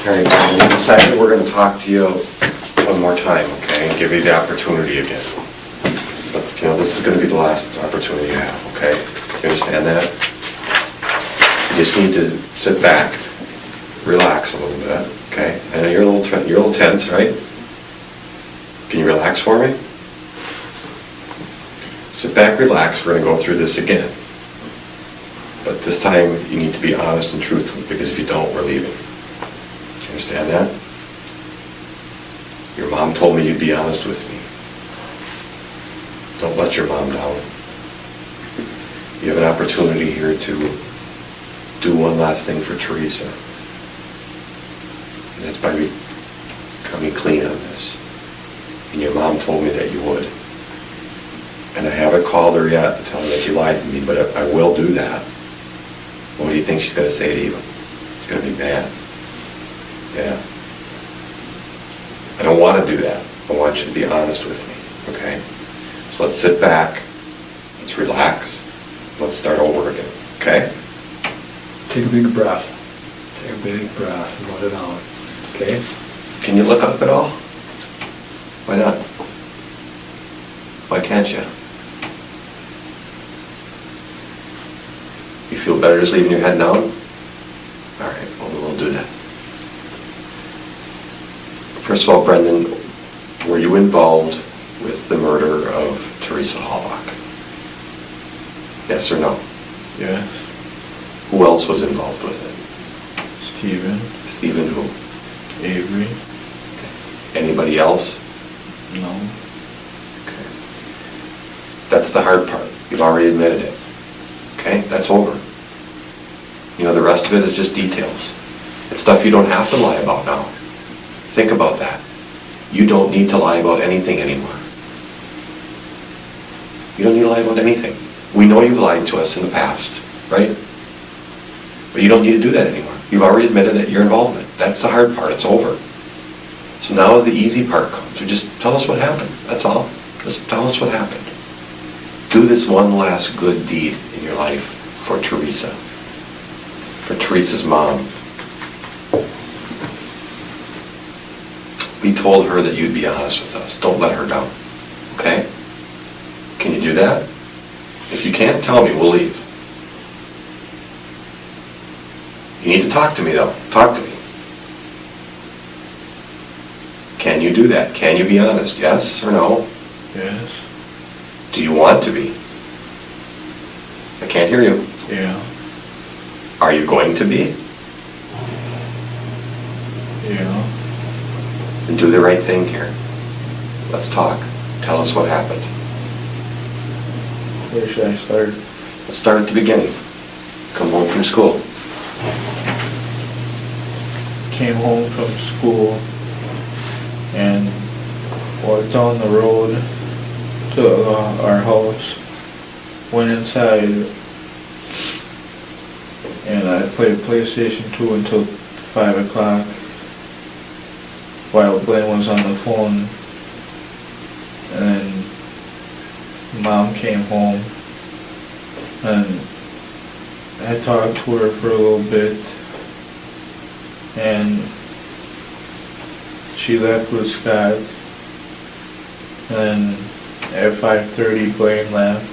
All right, and in a second, we're going to talk to you one more time, okay, and give you the opportunity again. But, this is going to be the last opportunity you have, okay? You understand that? You just need to sit back, relax a little bit, okay? I know you're a little tense, right? Can you relax for me? Sit back, relax. We're going to go through this again. But this time, you need to be honest and truthful, because if you don't, we're leaving. You understand that? Your mom told me you'd be honest with me. Don't let your mom down. You have an opportunity here to do one last thing for Teresa. And that's by becoming clean on this. And your mom told me that you would. And I haven't called her yet to tell her that you lied to me, but I will do that. What do you think she's going to say to you? It's going to be bad. Yeah. I don't want to do that. I want you to be honest with me, okay? So let's sit back. Let's relax. Let's start over again, okay? Take a big breath. Take a big breath and let it out, okay? Can you look up at all? Why not? Why can't you? You feel better just leaving your head down? All right, well, we'll do that. First of all, Brendan, were you involved with the murder of Teresa Halbach? Yes or no? Yes. Who else was involved with it? Stephen. Stephen who? Avery. Okay. Anybody else? No. Okay. That's the hard part. You've already admitted it. Okay? That's over. The rest of it is just details. It's stuff you don't have to lie about now. Think about that. You don't need to lie about anything anymore. You don't need to lie about anything. We know you've lied to us in the past, right? But you don't need to do that anymore. You've already admitted that your involvement. That's the hard part. It's over. So now the easy part comes. You just tell us what happened. That's all. Just tell us what happened. Do this one last good deed in your life for Teresa. For Teresa's mom. We told her that you'd be honest with us. Don't let her down. Okay? Can you do that? If you can't, tell me. We'll leave. You need to talk to me, though. Talk to me. Can you do that? Can you be honest? Yes or no? Yes. Do you want to be? I can't hear you. Yeah. Are you going to be? Yeah. Then do the right thing here. Let's talk. Tell us what happened. Where should I start? Let's start at the beginning. Come home from school. Came home from school and walked down the road to our house. Went inside and I played PlayStation 2 until 5 o'clock while Glenn was on the phone. And then Mom came home and I talked to her for a little bit and she left with Scott. And at 5:30 Glenn left.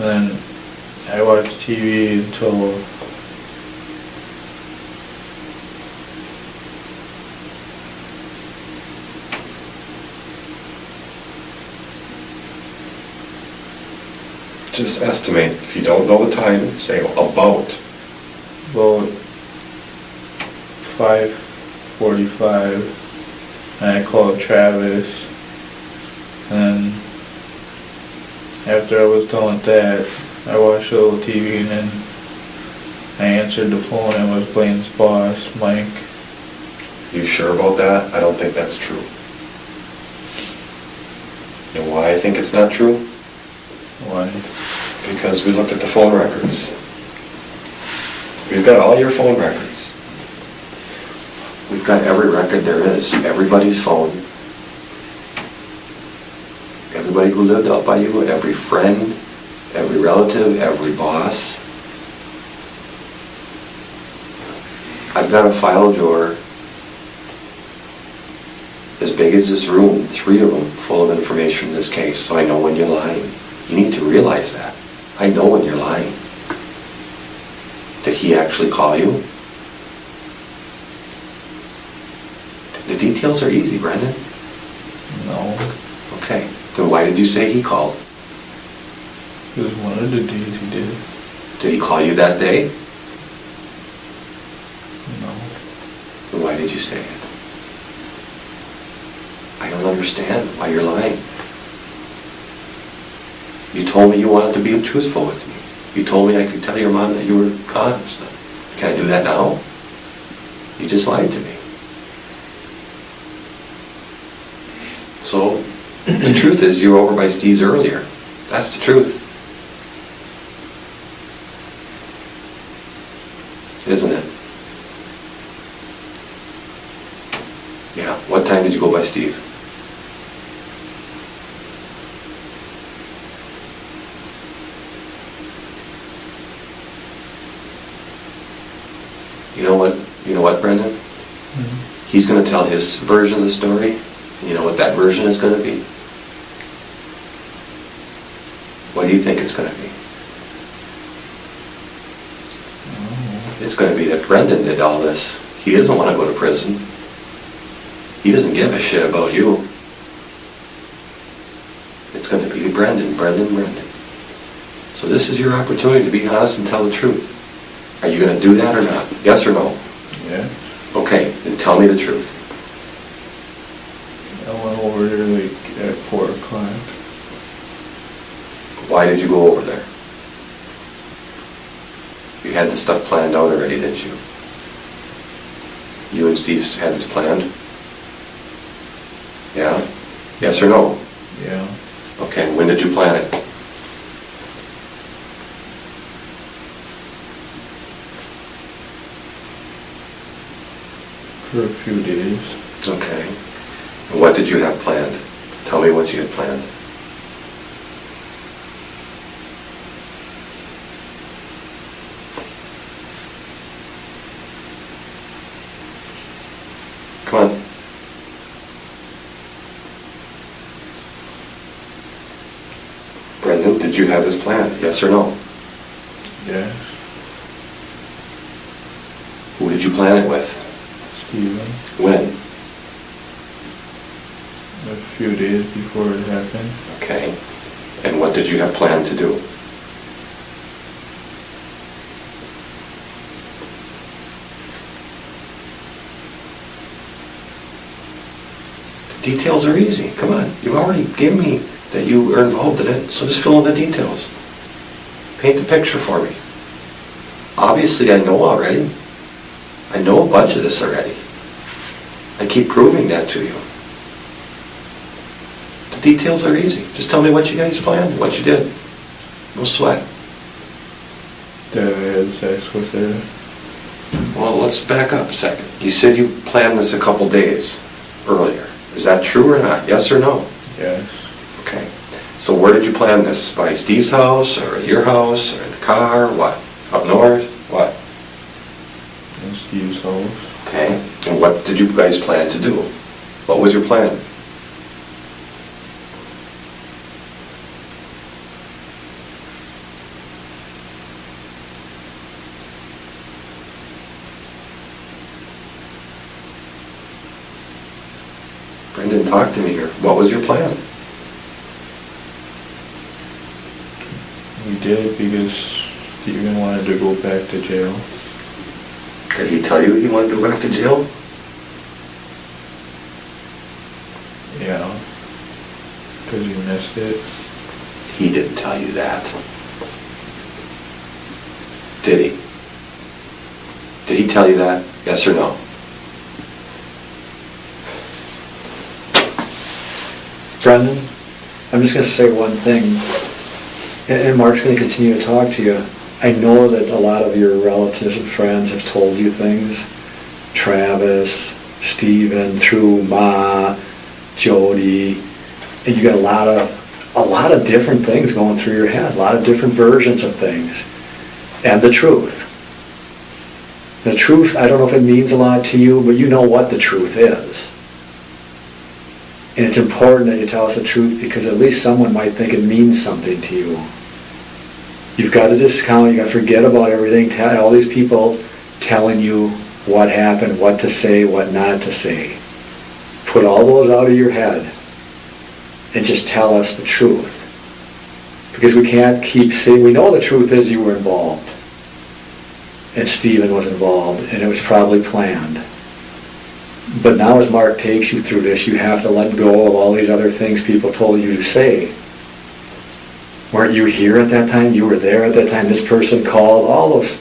And then I watched TV until Just estimate. If you don't know the time, say about. 5:45, and I called Travis, and after I was done with that, I watched a little TV, and then I answered the phone, and it was Blaine's boss, Mike. You sure about that? I don't think that's true. You know why I think it's not true? Why? Because we looked at the phone records. We've got all your phone records. We've got every record there is, everybody's phone. Everybody who lived out by you, every friend, every relative, every boss. I've got a file drawer as big as this room, 3 of them, full of information in this case, so I know when you're lying. You need to realize that. I know when you're lying. Did he actually call you? The details are easy, Brendan. No. Okay. Then why did you say he called? It was one of the days he did. Did he call you that day? No. Then why did you say it? I don't understand why you're lying. You told me you wanted to be truthful with me. You told me I could tell your mom that you were honest. Can I do that now? You just lied to me. So, the truth is you were over by Steve's earlier. That's the truth. Isn't it? Yeah. What time did you go by Steve? You know what, Brendan? Mm-hmm. He's going to tell his version of the story. You know what that version is going to be? What do you think it's going to be? It's going to be that Brendan did all this. He doesn't want to go to prison. He doesn't give a shit about you. It's going to be Brendan. So this is your opportunity to be honest and tell the truth. Are you going to do that or not? Yes or no? Yeah. Okay, then tell me the truth. I went over there like at 4 o'clock. Why did you go over there? You had this stuff planned out already, didn't you? You and Steve had this planned? Yeah? Yes or no? Yeah. Okay, when did you plan it? For a few days. Okay. And what did you have planned? Tell me what you had planned. Come on. Brendan, did you have this planned? Yes or no? Yes. Who did you plan it with? Steven. When? A few days before it happened. Okay. And what did you have planned to do? The details are easy. Come on. You already gave me that you were involved in it, so just fill in the details. Paint the picture for me. Obviously, I know already. I know a bunch of this already. I keep proving that to you. The details are easy. Just tell me what you guys planned, what you did. No sweat. That I had sex with her. Well, let's back up a second. You said you planned this a couple days earlier. Is that true or not? Yes or no? Yes. Okay. So where did you plan this? By Steve's house, or at your house, or in the car, what? Up north? What? In Steve's house. Okay. And what did you guys plan to do? What was your plan? Brendan, talk to me here. What was your plan? We did because Steven wanted to go back to jail. Did he tell you he wanted to go back to jail? Yeah. Because he missed it. He didn't tell you that. Did he? Did he tell you that? Yes or no? Brendan, I'm just going to say one thing, and Mark's going to continue to talk to you. I know that a lot of your relatives and friends have told you things. Travis, Steven, through Ma, Jody, and you got a lot of different things going through your head, a lot of different versions of things, and the truth. The truth, I don't know if it means a lot to you, but you know what the truth is. And it's important that you tell us the truth because at least someone might think it means something to you. You've got to discount, you've got to forget about everything, all these people telling you what happened, what to say, what not to say. Put all those out of your head and just tell us the truth. Because we can't keep saying, we know the truth is you were involved. And Stephen was involved, and it was probably planned. But now as Mark takes you through this, you have to let go of all these other things people told you to say. Weren't you here at that time? You were there at that time. This person called. All those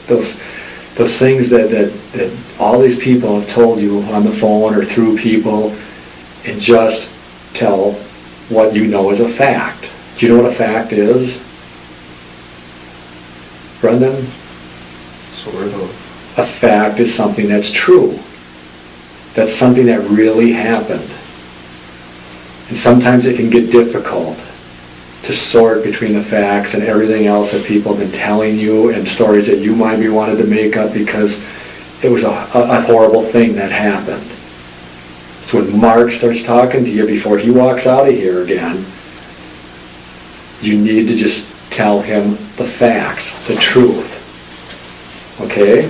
things that all these people have told you on the phone or through people, and just tell what you know is a fact. Do you know what a fact is? Brendan? Sort of. A fact is something that's true. That's something that really happened. And sometimes it can get difficult to sort between the facts and everything else that people have been telling you and stories that you might be wanted to make up because it was a horrible thing that happened. So when Mark starts talking to you before he walks out of here again, you need to just tell him the facts, the truth. Okay?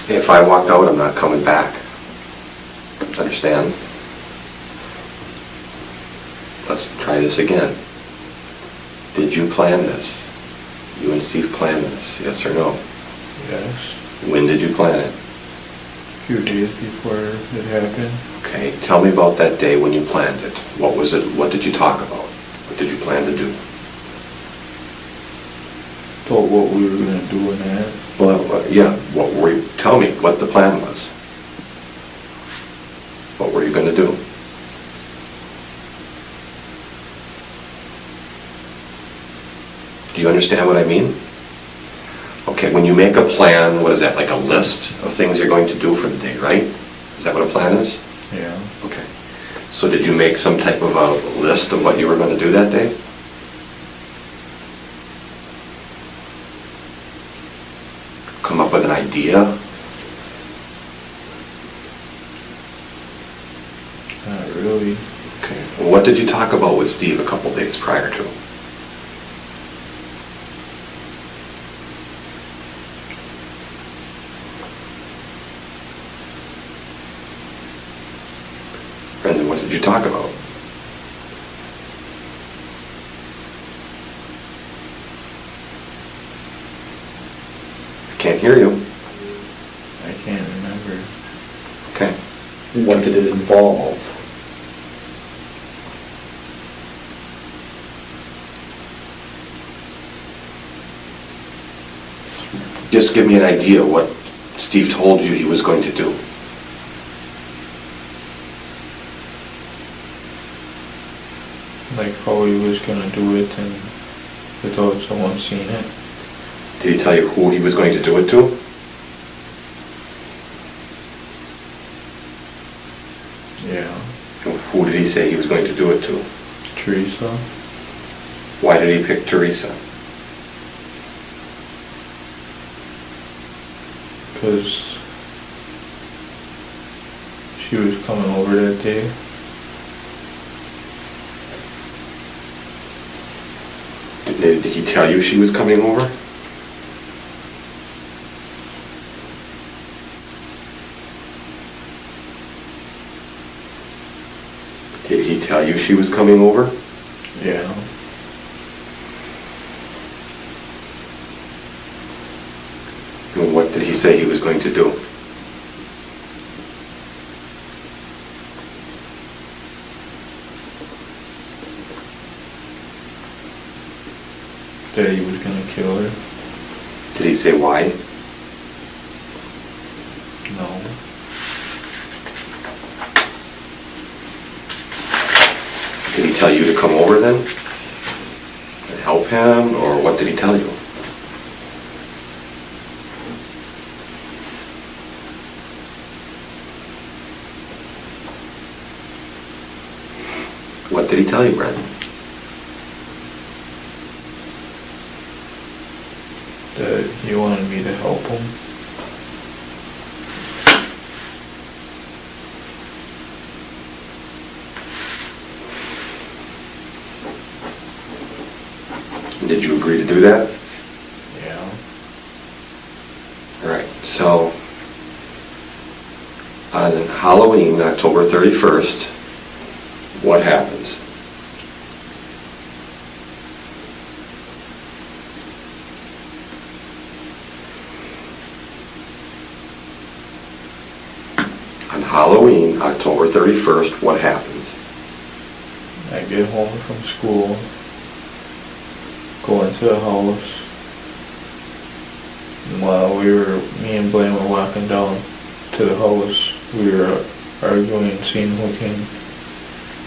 If I walk out, I'm not coming back. Understand? Let's try this again. Did you plan this? You and Steve planned this, yes or no? Yes. When did you plan it? A few days before it happened. Okay, tell me about that day when you planned it. What was it? What did you talk about? What did you plan to do? Thought what we were going to do in that. Well, yeah, what were you, tell me what the plan was. What were you going to do? Do you understand what I mean? Okay, when you make a plan, what is that, like a list of things you're going to do for the day, right? Is that what a plan is? Yeah. Okay. So did you make some type of a list of what you were going to do that day? Come up with an idea? Not really. Okay. Well, what did you talk about with Steve a couple days prior to? Brendan, what did you talk about? I can't hear you. I can't remember. Okay. What did it involve? Just give me an idea what Steve told you he was going to do. Like how he was going to do it and without someone seeing it. Did he tell you who he was going to do it to? Yeah. And who did he say he was going to do it to? Teresa. Why did he pick Teresa? Because she was coming over that day. Did he tell you she was coming over? Did he tell you she was coming over? Yeah. And what did he say he was going to do? That he was going to kill her. Did he say why? No. Did he tell you to come over then? And help him? Or what did he tell you? What did he tell you, Brendan? That he wanted me to help him. Did you agree to do that? Yeah. All right, so on Halloween, October 31st, what happens? On Halloween, October 31st, what happens? I get home from school, go into the house. While me and Blaine were walking down to the house, we were arguing and seeing who can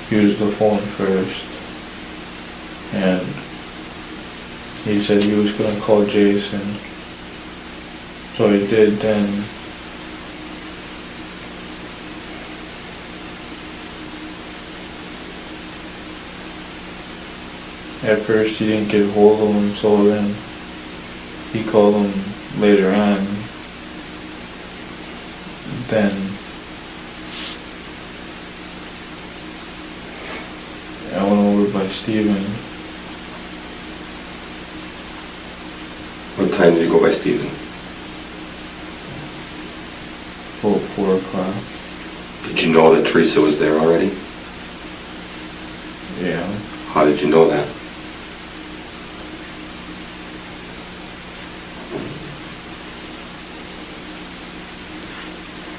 use the phone first. And he said he was going to call Jason. So he did. Then at first he didn't get hold of him, so then he called him later on. Then I went over by Steven. What time did you go by Stephen? About 4 o'clock. Did you know that Teresa was there already? Yeah. How did you know that?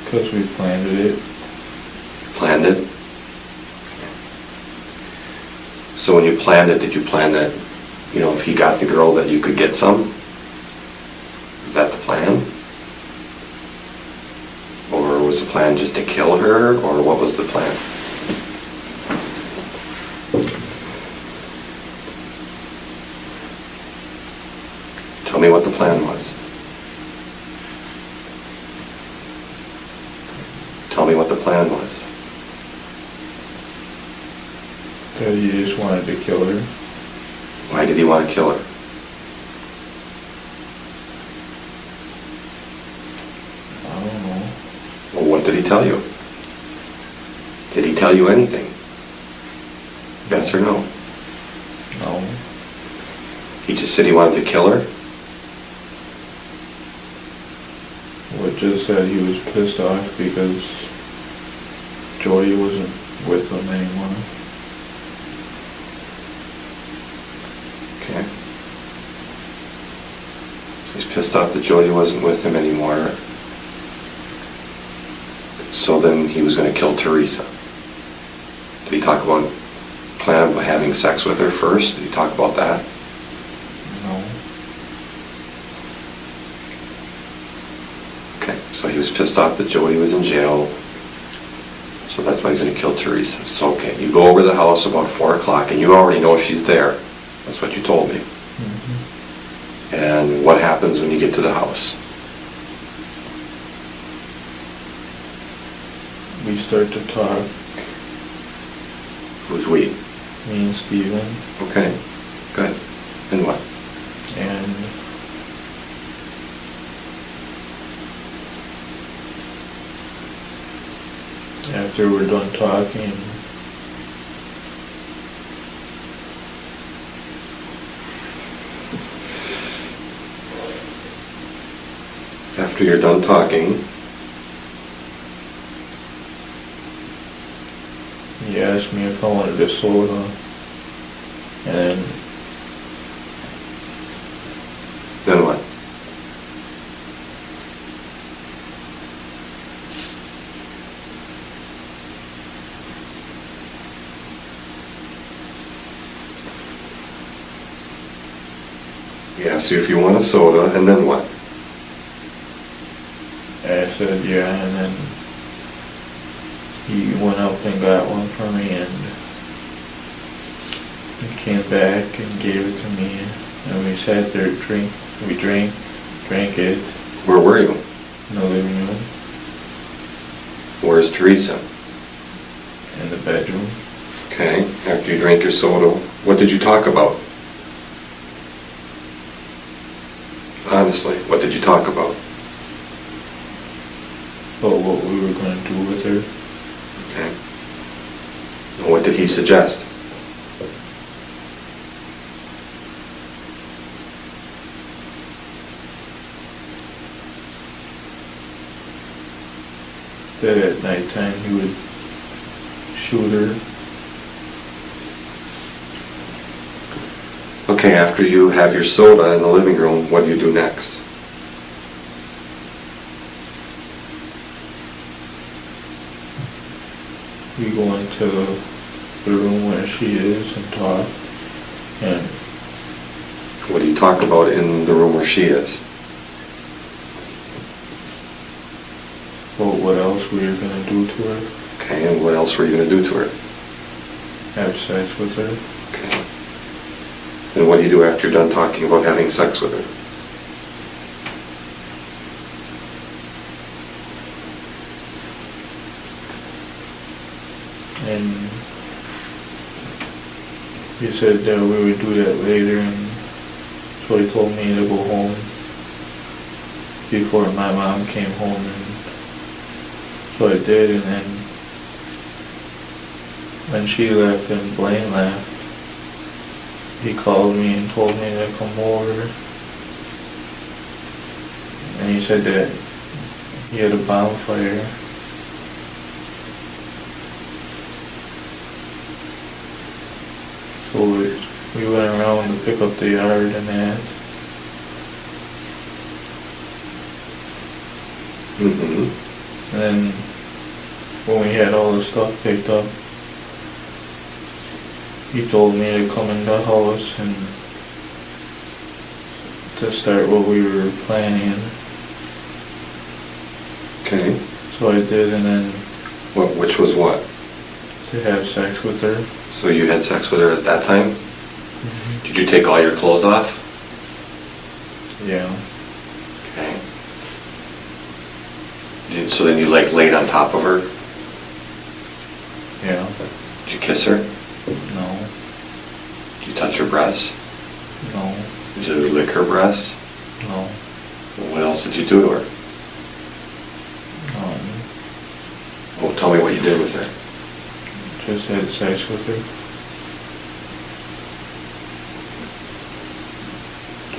Because we planned it. Planned it? So when you planned it, did you plan that, if he got the girl that you could get some? Is that the plan? Or was the plan just to kill her, or what was the plan? Tell me what the plan was. Tell me what the plan was. That he just wanted to kill her. Why did he want to kill her? I don't know. Well, what did he tell you? Did he tell you anything? Yes or no? No. He just said he wanted to kill her? What just said he was pissed off because Jody wasn't with him anymore. Okay. He's pissed off that Jody wasn't with him anymore. So then he was going to kill Teresa. Did he talk about plan of having sex with her first? Did he talk about that? No. Okay, so he was pissed off that Jody was in jail. So that's why he's going to kill Teresa. So okay, you go over to the house about 4 o'clock and you already know she's there. That's what you told me. Mm-hmm. And what happens when you get to the house? We start to talk, Who's we? me and Steven, Okay, good. And what? and after we're done talking, After you're done talking, he asked me if I wanted a soda, and then what? He asked you if you want a soda, and then what? I said yeah, and then he went up and got one for me, and he came back and gave it to me, and we sat there, we drank it Where were you? in the living room, Where's Teresa? in the bedroom. Okay, after you drank your soda, what did you talk about? Honestly, what did you talk about? About what we were going to do with her. Okay. And what did he suggest? that at nighttime he would shoot her. Okay, after you have your soda in the living room, what do you do next? We go into the room where she is and talk, and What do you talk about in the room where she is? well, what else we were gonna do to her, Okay, and what else were you going to do to her? have sex with her. Okay. And what do you do after you're done talking about having sex with her? And he said that we would do that later, and so he told me to go home before my mom came home, and so I did, and then when she left and Blaine left, he called me and told me to come over, and he said that he had a bonfire. So we went around to pick up the yard and that. Mm-hmm. And then when we had all the stuff picked up, he told me to come in the house and to start what we were planning. Okay. So I did, and then Which was what? to have sex with her. So you had sex with her at that time? Mm-hmm. Did you take all your clothes off? Yeah. Okay. So then you like laid on top of her? Yeah. Did you kiss her? No. Did you touch her breasts? No. Did you lick her breasts? No. What else did you do to her? Well, tell me what you did with her. Just had sex with her.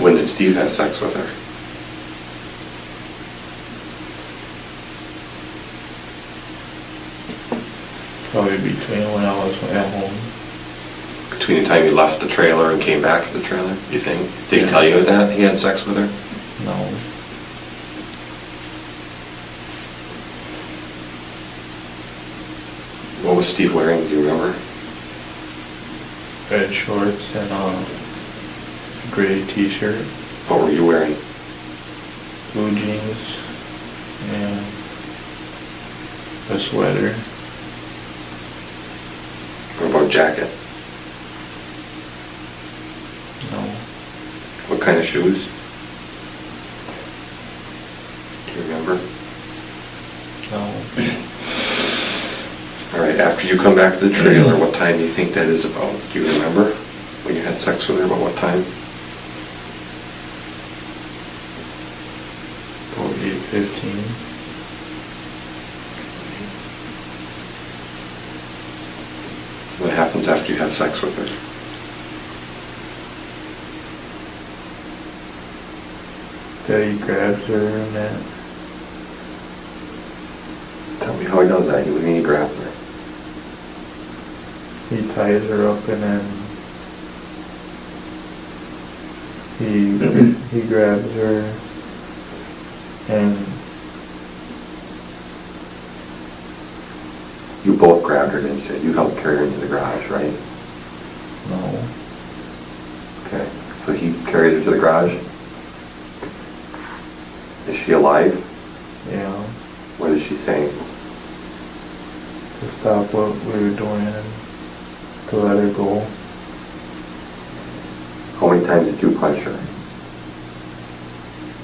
When did Steve have sex with her? Probably between when I was at home. Between the time you left the trailer and came back to the trailer, you think? Did he Yeah. tell you that he had sex with her? No. What was Steve wearing? Do you remember? Red shorts and a gray t-shirt, What were you wearing? blue jeans, and a sweater. What about jacket? No. What kind of shoes? Do you remember? No. All right, after you come back to the trailer, what time do you think that is about? Do you remember when you had sex with her, about what time? About 8:15. What happens after you have sex with her? Daddy grabs her and that. Tell me how he does that. What do you mean he grabs her? He ties her up and then he grabs her and You both grabbed her, didn't you? You helped carry her into the garage, right? no. Okay. So he carried her to the garage? Is she alive? Yeah. What is she saying? To stop what we were doing and to let her go. How many times did you punch her?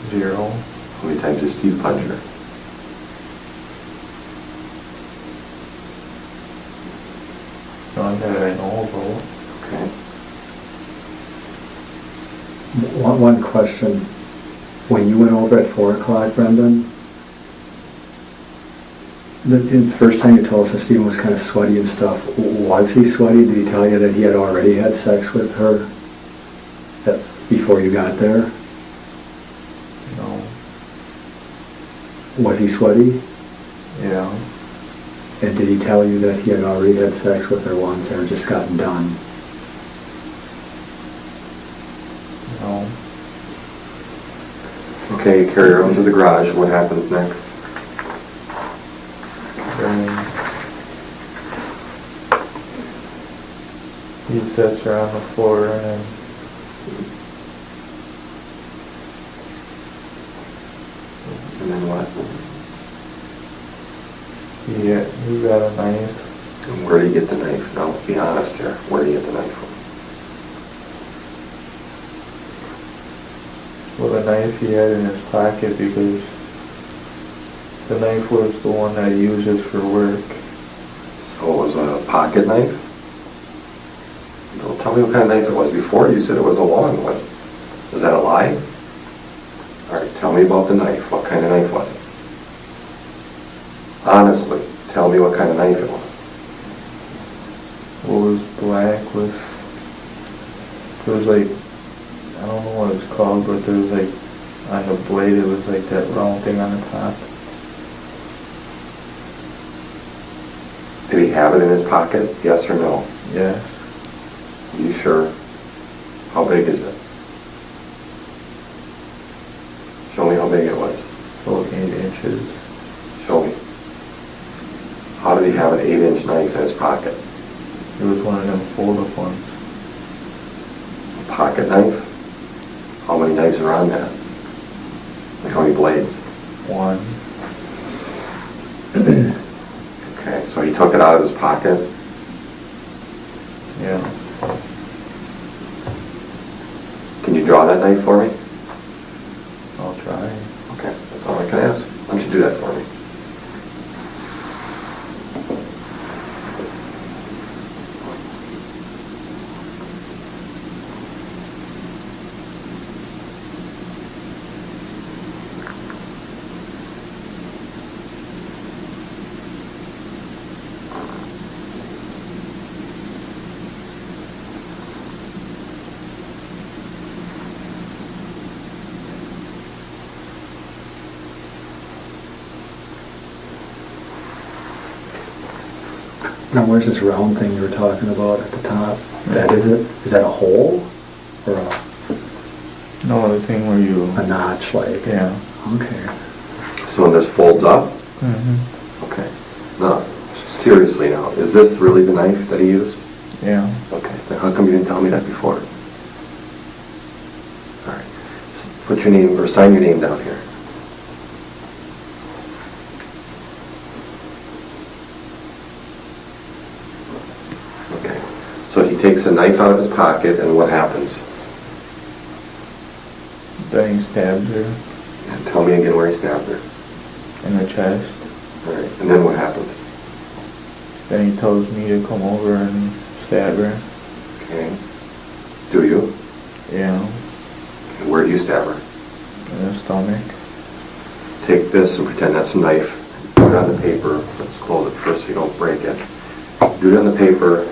0. How many times did Steve punch her? None that I know about. Okay. One question. When you went over at 4 o'clock, Brendan, the first time you told us that Stephen was kind of sweaty and stuff, was he sweaty? Did he tell you that he had already had sex with her before you got there? No. Was he sweaty? Yeah. Yeah. And did he tell you that he had already had sex with her once or just gotten done? No. Okay, you carry her into the garage. What happens next? Then he sets her on the floor and then what? he got a knife. And where do you get the knife? Now, be honest here. Where do you get the knife from? Well, the knife he had in his pocket because the knife was the one that he uses for work. So it was a pocket knife? Don't tell me what kind of knife it was. Before you said it was a long one. Was that a lie? All right, tell me about the knife. What kind of knife was it? Honestly, tell me what kind of knife it was. Well, it was black with, it was like, I don't know what it's called, but there was like, on the blade it was like that round thing on the top. Did he have it in his pocket? Yes or no? Yeah. You sure? How big is it? Show me how big it was. About 8 inches. Show me. How did he have an 8-inch knife in his pocket? It was one of them fold-up ones. A pocket knife? How many knives are on that? Like how many blades? One. Okay, so he took it out of his pocket. Yeah. Can you draw that knife for me? I'll try. Okay, that's all I can ask. Why don't you do that for me? Now, where's this round thing you were talking about at the top? That is it? Is that a hole? Or No, the thing where you... a notch, like? Yeah. Okay. So when this folds up? Mm-hmm. Okay. Now, seriously now, is this really the knife that he used? Yeah. Okay, then how come you didn't tell me that before? All right. Put your name, or sign your name down here. Okay. So he takes a knife out of his pocket, and what happens? Then he stabs her And tell me again where he stabbed her. in the chest. All right. And then what happens? Then he tells me to come over and stab her. Okay. Do you? Yeah. And where do you stab her? In the stomach. Take this and pretend that's a knife. Put it on the paper. Let's close it first so you don't break it. Do it on the paper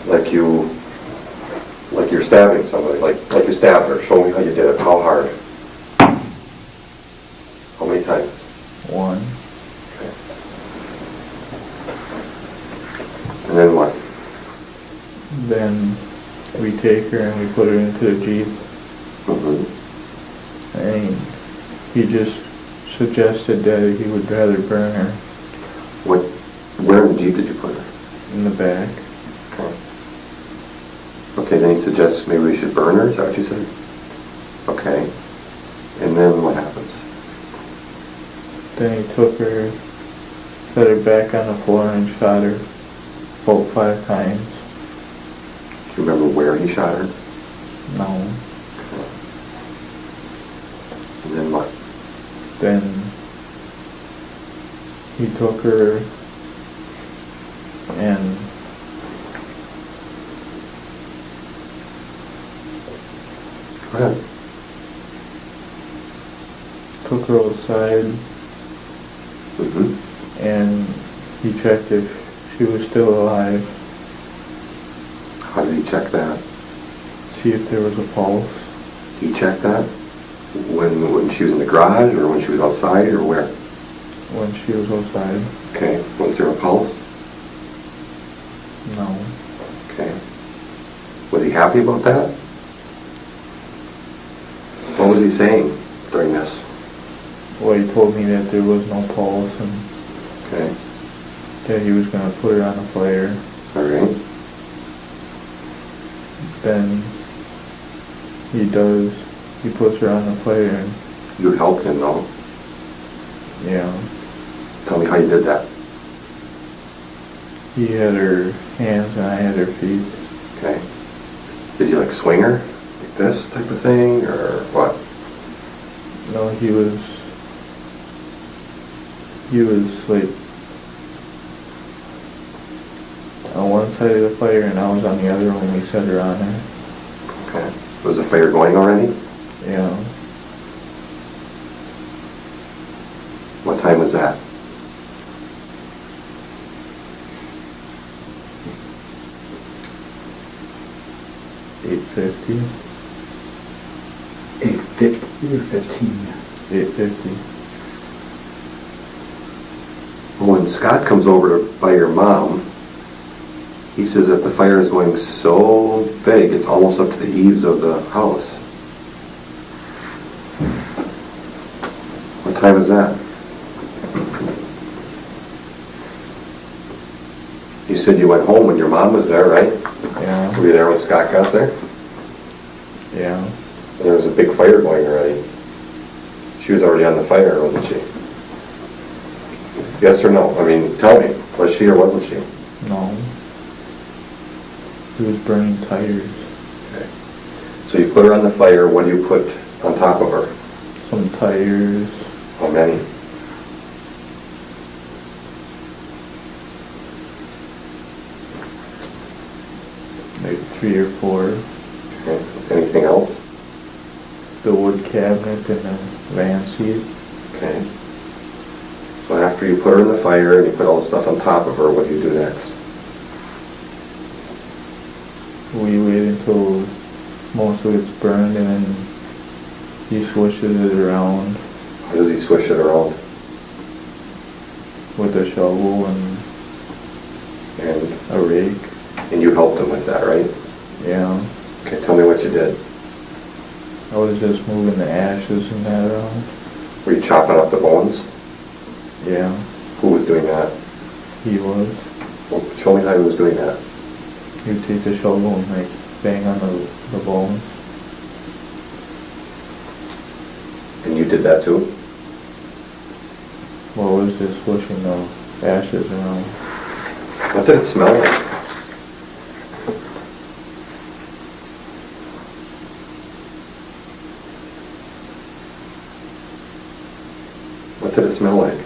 like you're stabbing somebody, like you stabbed her. Show me how you did it. How hard? How many times? One. Okay. And then what? Then we take her and we put her into the Jeep. Mm-hmm. And he just suggested that he would rather burn her Where in the Jeep did you put her? in the back. Okay. Okay, then he suggests maybe we should burn her, is that what you said? Okay. And then what happens? Then he took her, set her back on the floor and shot her about 5 times. Do you remember where he shot her? No. Okay. And then what? Then he took her and Go ahead. took her outside Mm-hmm. and he checked if she was still alive, How did he check that? see if there was a pulse. He checked that when she was in the garage or when she was outside or where? when she was outside. Okay. Was there a pulse? No. Okay. Was he happy about that? What was he saying during this? Well, he told me that there was no pulse and Okay. that he was going to put her on a fire. All right. Then he puts her on the fire and, You helped him, though. yeah, Tell me how you did that. he had her hands and I had her feet. Okay. Did you like swing her? Like this type of thing, or what? No, he was like on one side of the fire and I was on the other when we set her on there. Okay. Was the fire going already? Yeah. What time was that? $8:50. 8:50 or 15? $8:50. When Scott comes over by your mom, he says that the fire is going so big, it's almost up to the eaves of the house. What time is that? You said you went home when your mom was there, right? Yeah. Were you there when Scott got there? Yeah. And there was a big fire going already. She was already on the fire, wasn't she? Yes or no? I mean, tell me. Was she or wasn't she? No. He was burning tires. Okay. So you put her on the fire. What do you put on top of her? Some tires. How many? Maybe 3 or 4. Okay. Anything else? The wood cabinet and the van seat. Okay. So after you put her in the fire and you put all the stuff on top of her, what do you do next? We wait until most of it's burned and then he swishes it around How does he swish it around? with a shovel and And a rake. you helped him with that, right? Yeah. Okay, tell me what you did. I was just moving the ashes and that around. Were you chopping up the bones? Yeah. Who was doing that? He was. Well, show me how he was doing that. He would take the shovel and like bang on the bones. And you did that too? Well, it was just swishing the ashes around. What did it smell like? What did it smell like?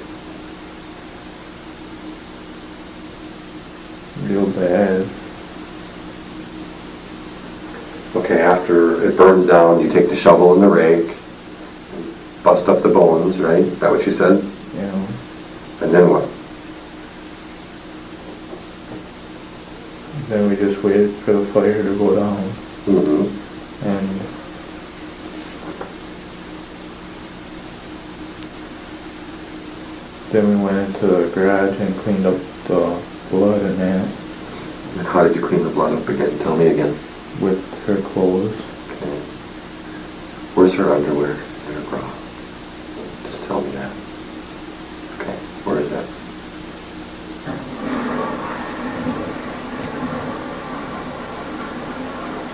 Real bad. Okay, after it burns down, you take the shovel and the rake, and bust up the bones, right? Is that what you said? Yeah. And then what? Then we just waited for the fire to go down. Mm-hmm. And then we went into the garage and cleaned up the blood and that And how did you clean the blood up again? Tell me again. with her clothes. Okay. Where's her underwear and her bra? Just tell me that. Okay, where is that?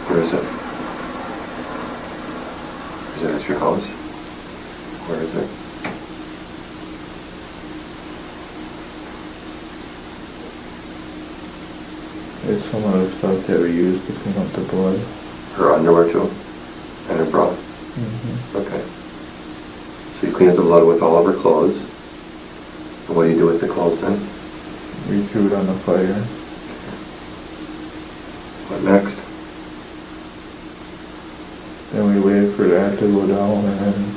Where is it? Is it at your house? Where is it? It's some of the stuff that we used to clean up the blood. Her underwear too? And her bra? Mm-hmm. Okay. So you clean up the blood with all of her clothes. And what do you do with the clothes then? We threw it on the fire. What next? Then we waited for that to go down and then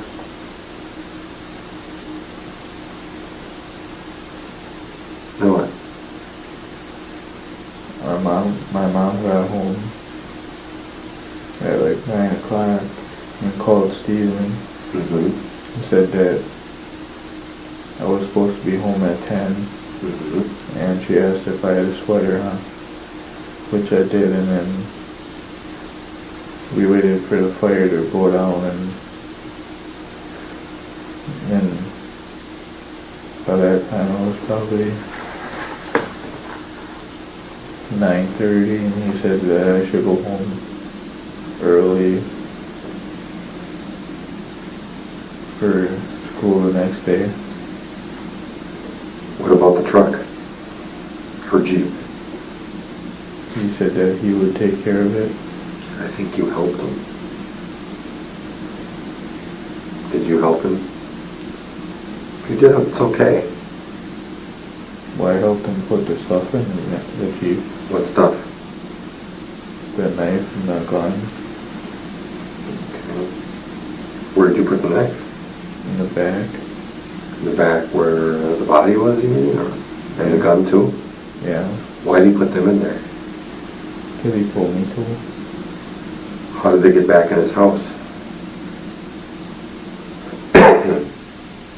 Then what? my mom got home at like 9 o'clock and called Steven Mm-hmm. and said that I was supposed to be home at 10, and she asked if I had a sweater on, which I did, and then we waited for the fire to go down, and then by that time it was probably 9:30, and he said that I should go home early for school the next day. What about the truck? Her Jeep? He said that he would take care of it. I think you helped him. Did you help him? If you did, it's okay. Well, I helped him put the stuff in the Jeep. What stuff? The knife and the gun Okay. Where did you put the knife? in the back. In the back where the body was, you mean? Or, and the gun too? Yeah, Why did he put them in there? because he told me to. How did they get back in his house?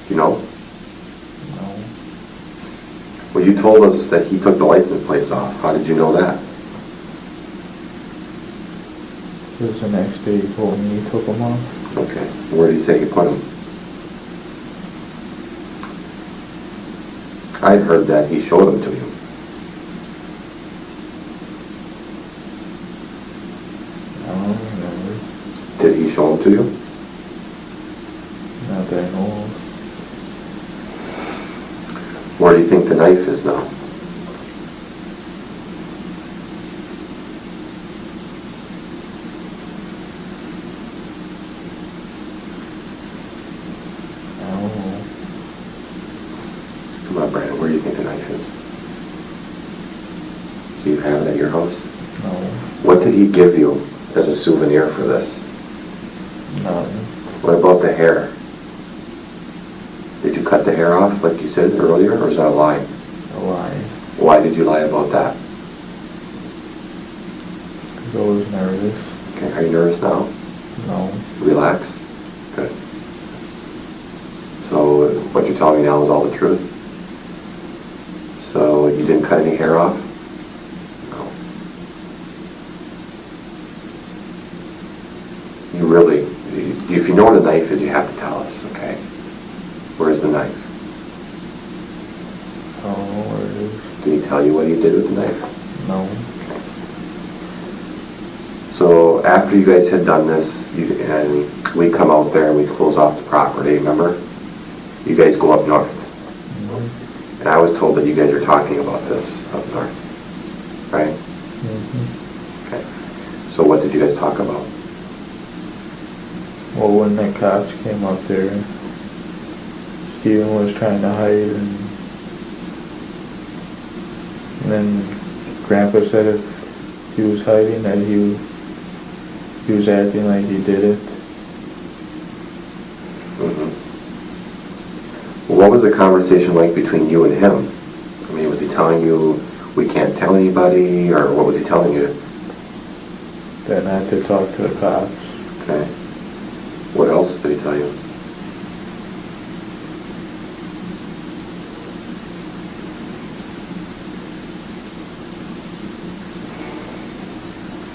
You know? No. Well, you told us that he took the license plates off. How did you know that? Because the next day he told me he took them off. Okay. Where did he say he put them? I'd heard that he showed them to you. I don't remember. Did he show them to you? Not that I know of. Where do you think the knife is now? I don't know. Come on, Brandon, where do you think the knife is? Do you have it at your house? No. What did he give you as a souvenir for this? Nothing. What about the hair? Did you cut the hair off like you said earlier, or is that a lie? A lie. Why did you lie about that? Because I was nervous. Okay, are you nervous now? No. Relax. Good. So what you're telling me now is all the truth? So you didn't cut any hair off? No. You really, if you know what a knife is, you have to tell us, okay? Where's the knife? I don't know where it is. Did he tell you what he did with the knife? No. So after you guys had done this, and we come out there and we close off the property, remember? You guys go up north. Mm-hmm. And I was told that you guys are talking about this up north, right? Mm-hmm. Okay. So what did you guys talk about? Well, when the cops came up there, Steven was trying to hide, and then Grandpa said if he was hiding, that he was acting like he did it. Mm-hmm. Well, what was the conversation like between you and him? I mean, was he telling you we can't tell anybody, or what was he telling you? That not to talk to the cops. Okay. What else did he tell you?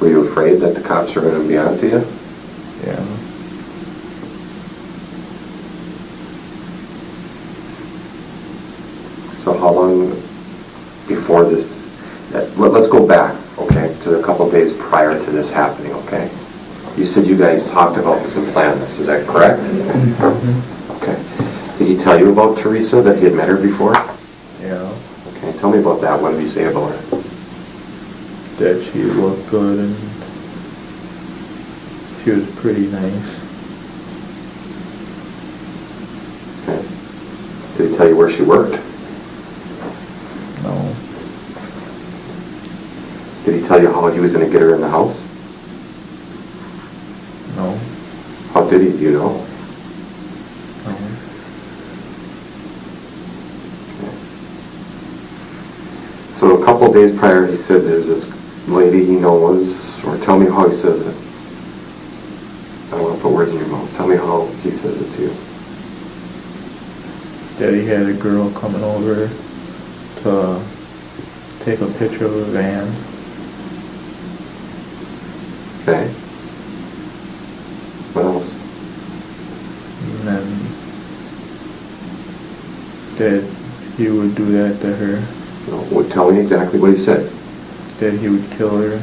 Were you afraid that the cops were going to be on to you? Yeah. So how long before this, let's go back, okay, to a couple of days prior to this happening, okay? You said you guys talked about this and planned this, is that correct? Mm-hmm. Okay. Did he tell you about Teresa, that he had met her before? Yeah. Okay, tell me about that. What did he say about her? That she looked good and she was pretty nice. Okay. Did he tell you where she worked? No. Did he tell you how he was going to get her in the house? No. How did he? Do you know? No. So a couple of days prior, he said there's this lady he knows, or tell me how he says it. I don't want to put words in your mouth. Tell me how he says it to you. that he had a girl coming over to take a picture of a van. Okay. What else? And then that he would do that to her. No, well, tell me exactly what he said. That he would kill her.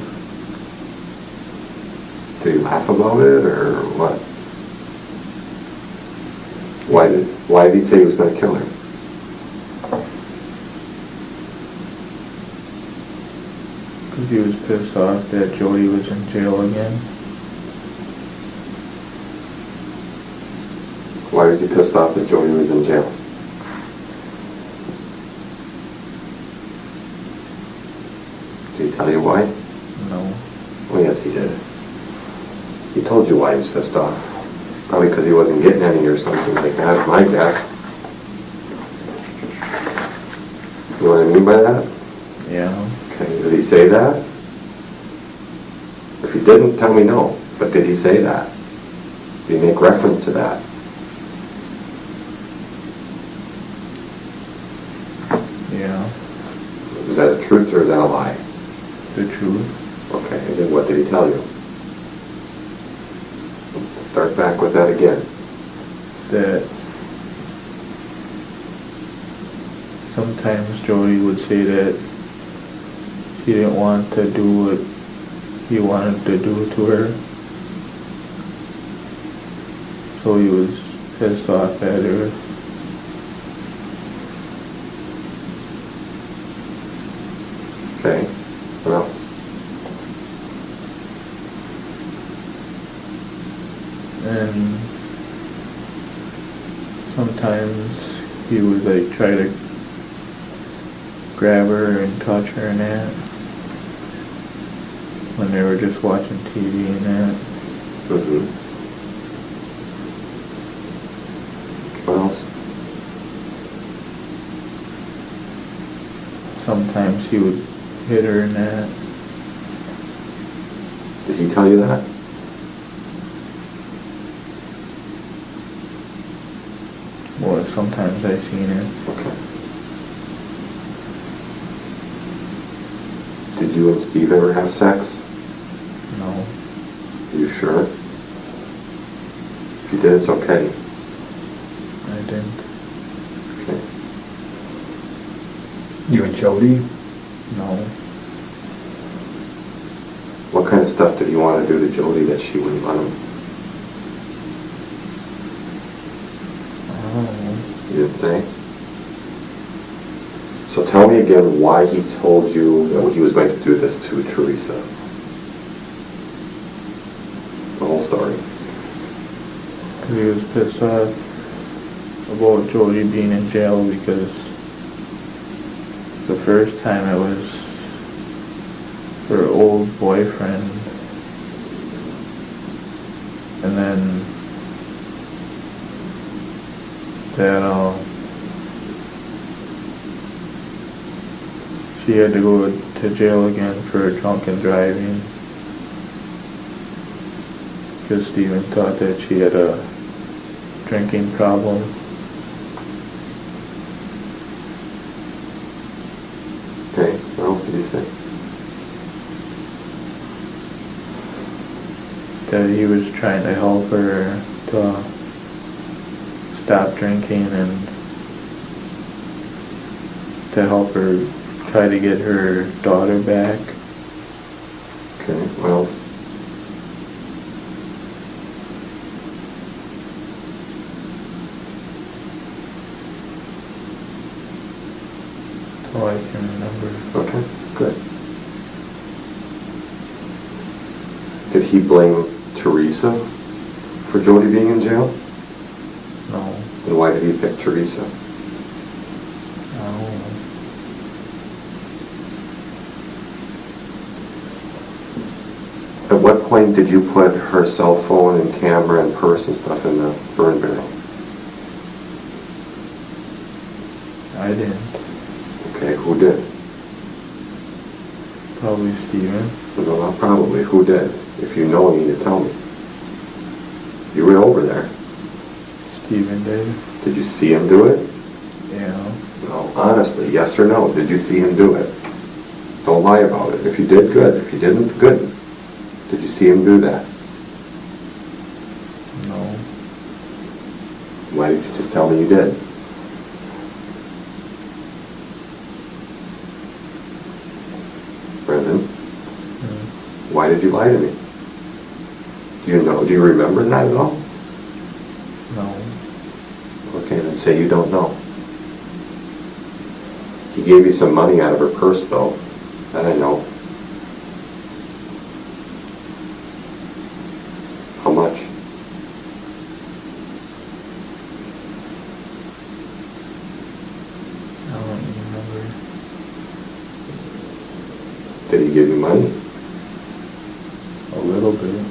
Did he laugh about it, or what? Why did he say he was going to kill her? Because he was pissed off that Jody was in jail again. Why was he pissed off that Jody was in jail? Did he tell you why? No. Oh, yes, he did. He told you why he was pissed off. Probably because he wasn't getting any or something like that, my guess. You know what I mean by that? Yeah. Okay, did he say that? If he didn't, tell me no. But did he say that? Did he make reference to that? Yeah. Is that a truth or is that a lie? The truth. Okay, and then what did he tell you? Start back with that again. That sometimes Jody would say that he didn't want to do what he wanted to do to her. So he was pissed off at her. Okay, what else? And sometimes he would like try to grab her and touch her and that when they were just watching TV and that. Mm-hmm. What else? Sometimes he would hit her and that. Did he tell you that? Well, sometimes I seen her. Okay. Did you and Steve ever have sex? No. Are you sure? If you did, it's okay. I didn't. Okay. You and Jody? No. What kind of stuff did he want to do to Jody that she wouldn't let him? I don't know. You didn't think? So tell me again why he told you that he was going to do this to Teresa. The whole story. Because he was pissed off about Jody being in jail because the first time it was her old boyfriend, and then that she had to go to jail again for drunken driving because Stephen thought that she had a drinking problem. Okay, what else did he say? That he was trying to help her to stop drinking and to help her try to get her daughter back. Okay, what else? That's all I can remember. Okay, good. Did he blame Teresa for Jody being in jail? No. And why did he pick Teresa? I don't know. At what point did you put her cell phone and camera and purse and stuff in the burn barrel? I didn't. Okay, who did? Probably Stephen. No, not probably. Who did? If you know, you need to tell me. You were over there. Stephen did. Did you see him do it? No, honestly, yes or no, did you see him do it? Don't lie about it. If you did, good. If you didn't, good. Did you see him do that? No. Why did you just tell me you did? Brendan, why did you lie to me? Do you know? Do you remember that at all? No. Okay, then say you don't know. He gave you some money out of her purse, though. That I know. How much? I don't remember. Did he give you money? A little bit.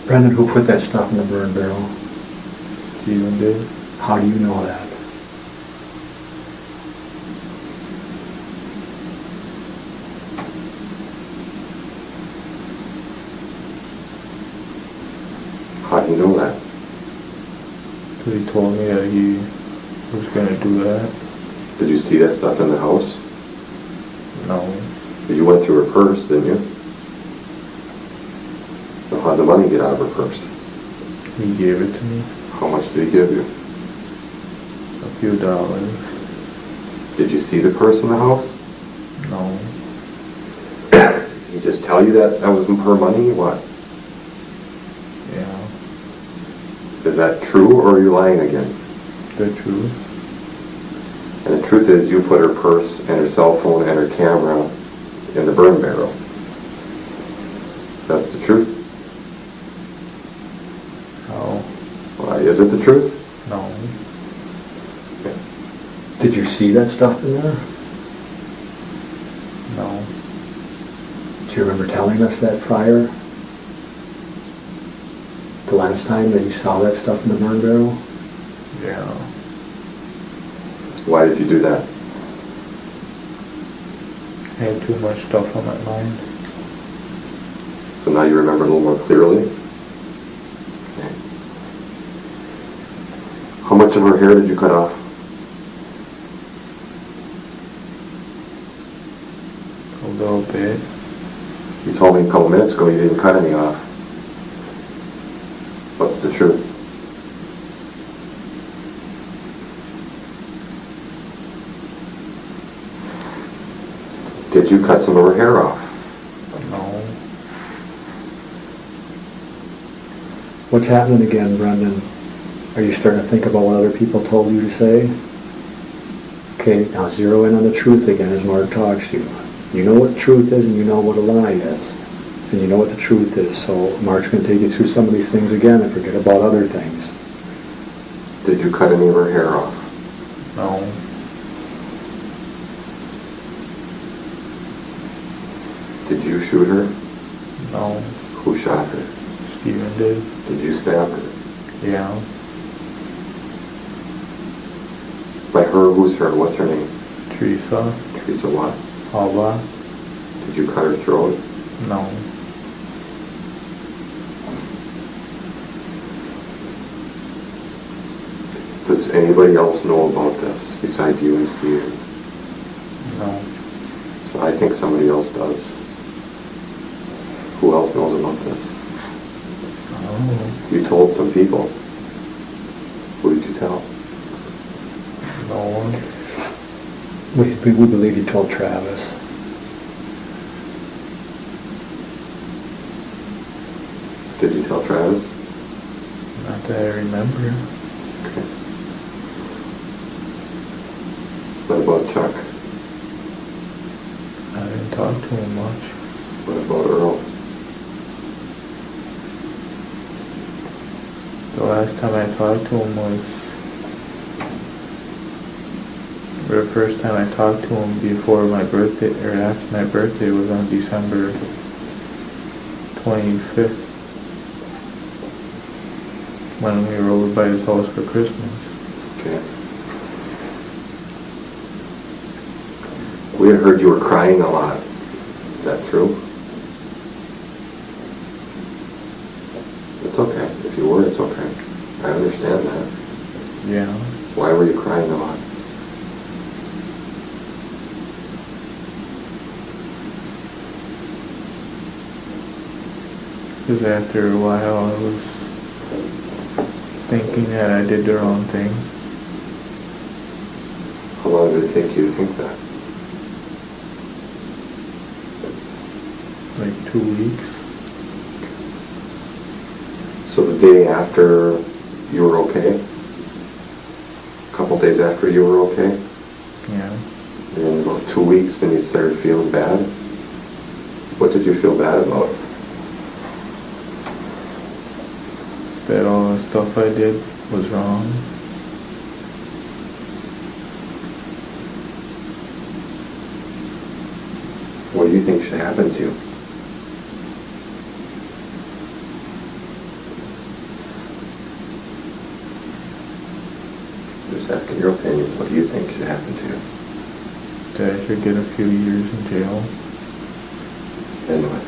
Brendan, who put that stuff in the burn barrel? Steven did. How do you know that? How do you know that? So he told me that he was going to do that. Did you see that stuff in the house? No. You went through her purse, didn't you? So how'd the money get out of her purse? He gave it to me. How much did he give you? A few dollars. Did you see the purse in the house? No. He just tell you that was her money? What? Yeah. Is that true, or are you lying again? The truth. And the truth is, you put her purse and her cell phone and her camera in the burn barrel. That's the truth? No. Why, is it the truth? No. Did you see that stuff in there? No. Do you remember telling us that prior? The last time that you saw that stuff in the burn barrel? Yeah. Why did you do that? I had too much stuff on my mind. So now you remember a little more clearly? Okay. How much of her hair did you cut off? A little bit. You told me a couple minutes ago you didn't cut any off. What's the truth? Did you cut some of her hair off? No. What's happening again, Brendan? Are you starting to think about what other people told you to say? Okay, now zero in on the truth again as Mark talks to you. You know what truth is and you know what a lie is. And you know what the truth is. So Mark's going to take you through some of these things again and forget about other things. Did you cut any of her hair off? No. Did you shoot her? No. Who shot her? Steven did. Did you stab her? Yeah. By her, who's her? What's her name? Teresa Teresa what? Halbach. Did you cut her throat? No. Does anybody else know about this besides you and Steven? No. So I think somebody else does. Who else knows about this? Oh. You told some people. Who did you tell? No one. We believe you told Travis. Did you tell Travis? Not that I remember. Okay. What about Chuck? I didn't talk to him much. What about Earl? The last time I talked to him was... The first time I talked to him before my birthday, or after my birthday, was on December 25th. When we were over by his house for Christmas. Okay. We had heard you were crying a lot. Is that true? It's okay. If you were, it's okay. I understand that. Yeah. Why were you crying a lot? Because after a while I was thinking that I did the wrong thing. How long did it take you to think that? Like 2 weeks. So the day after you were okay? A couple days after you were okay? Yeah. And in about 2 weeks, then you started feeling bad? What did you feel bad about? That all the stuff I did was wrong. What do you think should happen to you? Just asking your opinion. What do you think should happen to you? That I should get a few years in jail. And what?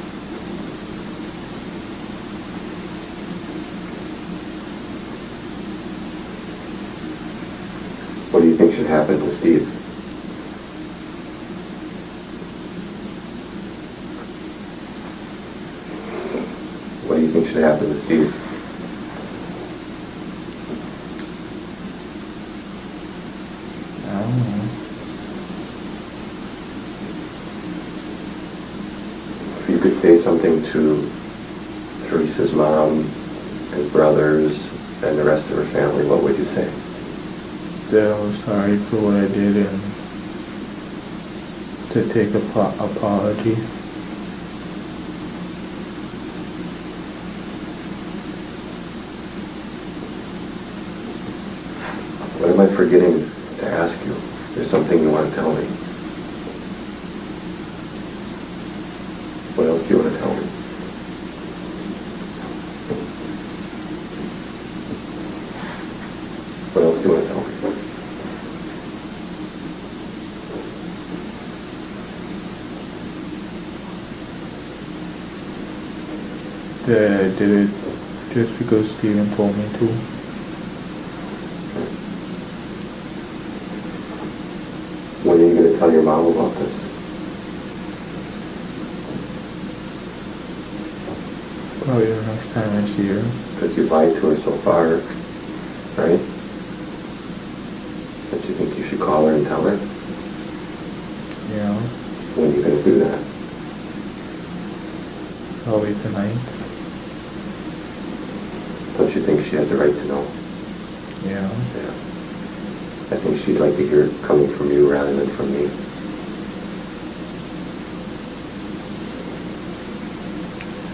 What do you think should happen to Steve? What do you think should happen to Steve? I don't know. If you could say something to Teresa's mom and brothers and the rest of her family, what would you say? That I was sorry for what I did and to take apology. What am I forgetting to ask you? There's something you want to tell me. What else do you want to tell me? What else do you want to tell me? That I did it just because Steven told me to. When are you going to tell your mom about this? Probably the next time I see her. Because you lied to her so far, right? Don't you think you should call her and tell her? Yeah. When are you going to do that? Probably tonight. Don't you think she has the right to know? Yeah. Yeah. I think she'd like to hear it coming from you rather than from me.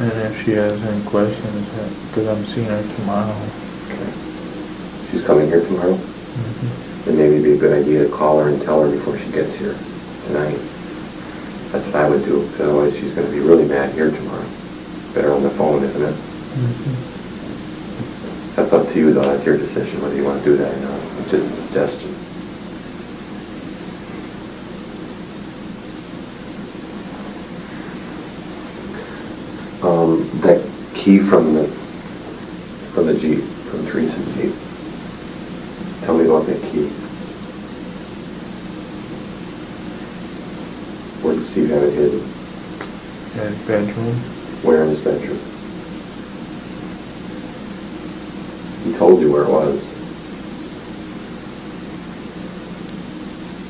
And if she has any questions, because I'm seeing her tomorrow. Okay. She's coming here tomorrow? Mm-hmm. Then maybe it'd be a good idea to call her and tell her before she gets here tonight. That's what I would do, because otherwise she's going to be really mad here tomorrow. Better on the phone, isn't it? Mm-hmm. That's up to you, though. That's your decision whether you want to do that or not. It's just a suggestion. That key from the Jeep, from Teresa's Jeep. Tell me about that key. Where did Steve have it hidden? In his bedroom. Where in his bedroom? He told you where it was.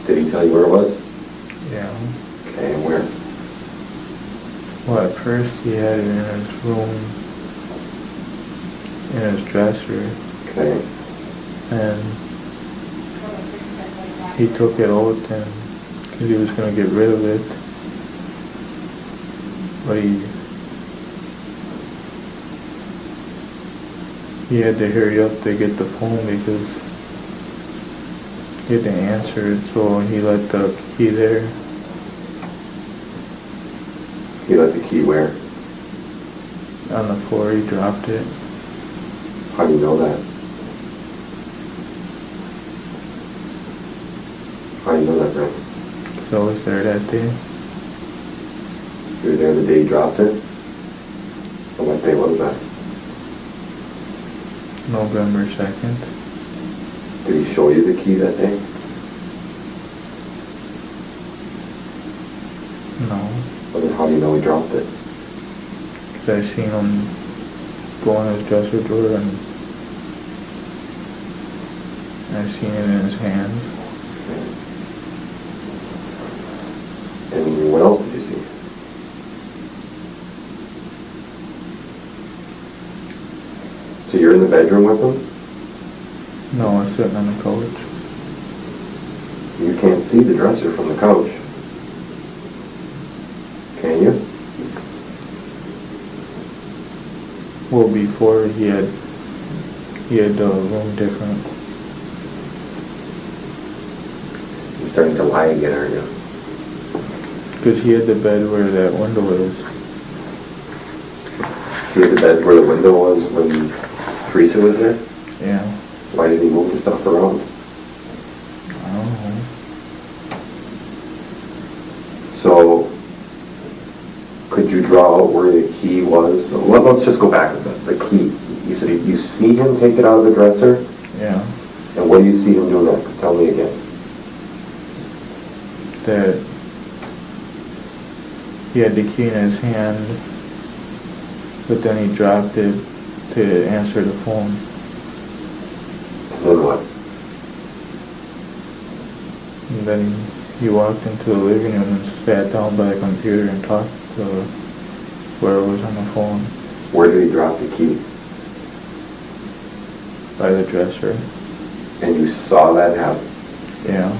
Did he tell you where it was? Yeah. Okay, and where? Well, at first he had it in his room, in his dresser, Okay. and he took it out and because he was going to get rid of it, but he had to hurry up to get the phone because he had to answer it, so he let the key there. He left the key where? On the floor, he dropped it. How do you know that? How do you know that, Brent? So I was there that day. You were there the day he dropped it? And what day was that? November 2nd. Did he show you the key that day? No. Well, then how do you know he dropped it? Because I seen him go in his dresser drawer and I seen it in his hands. And what else did you see? So you're in the bedroom with him? No, I was sitting on the couch. You can't see the dresser from the couch. Can you? Well, before he had the room different. You're starting to lie again, aren't you? Because he had the bed where that window is. He had the bed where the window was when Teresa was there? Yeah. Why did he move the stuff around? I don't know. So, could you draw out where the key was? So, let's just go back a bit. The key. You said you see him take it out of the dresser? Yeah. And what do you see him do next? Tell me again. That he had the key in his hand, but then he dropped it to answer the phone. And then what? And then he walked into the living room and sat down by the computer and talked to whoever was on the phone. Where did he drop the key? By the dresser. And you saw that happen? Yeah.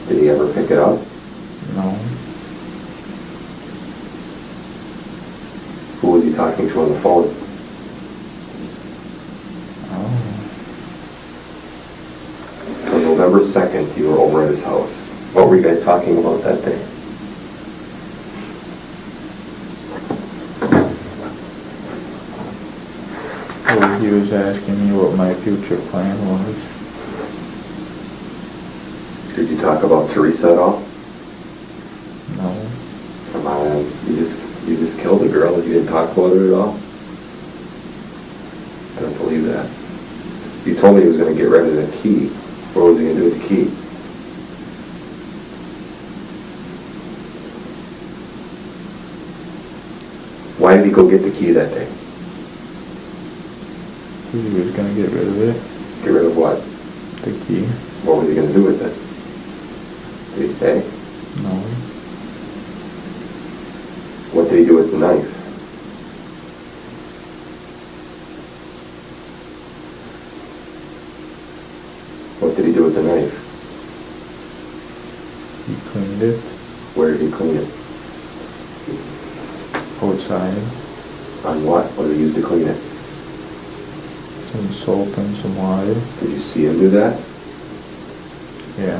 Did he ever pick it up? No. Who was he talking to on the phone? Oh. So November 2nd, you were over at his house. What were you guys talking about that day? Well, he was asking me what my future plan was. Did you talk about Teresa at all? No. Come on, you just killed a girl and you didn't talk about her at all? I don't believe that. You told me he was going to get rid of the key. What was he going to do with the key? Why did he go get the key that day? He was going to get rid of it. Get rid of what? The key. What was he going to do with it? Did he say? No. What did he do with the knife? What did he do with the knife? He cleaned it Where did he clean it? outside. On what? What did he use to clean it? Some soap and some water. Did you see him do that? Yeah.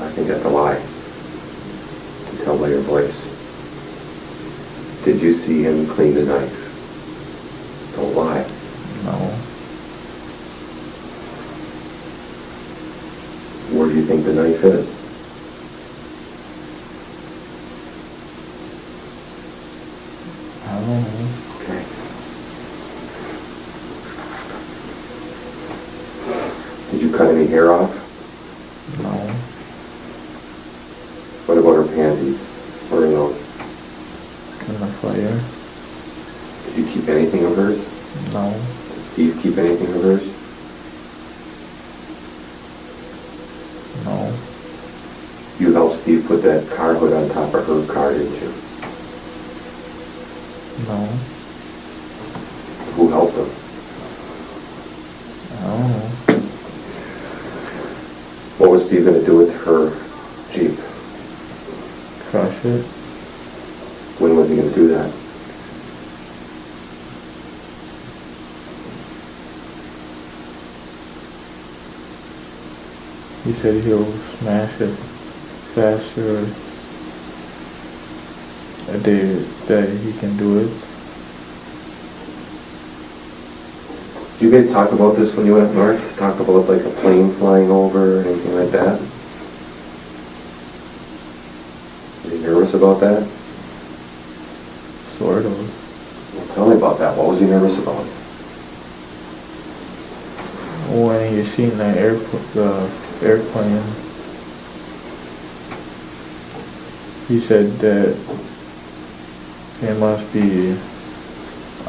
I think that's a lie. You can tell by your voice. Did you see him clean the knife? Don't lie. No. Where do you think the knife is? I don't know. Okay. Did you cut any hair off? No. What about her panties? Where are those? In the fire? Did you keep anything of hers? No. Did Steve keep anything of hers? No. You helped Steve put that car hood on top of her car, didn't you? No. Who helped him? I don't know. What was Steve going to do with her Jeep? Crush it. When was he going to do that? He said he'll smash it faster a day that he can do it. Did you guys talk about this when you went up north? Talk about like a plane flying over or anything like that? Were you nervous about that? Sort of. Well, tell me about that. What was he nervous about? when you seen the airplane, he said that it must be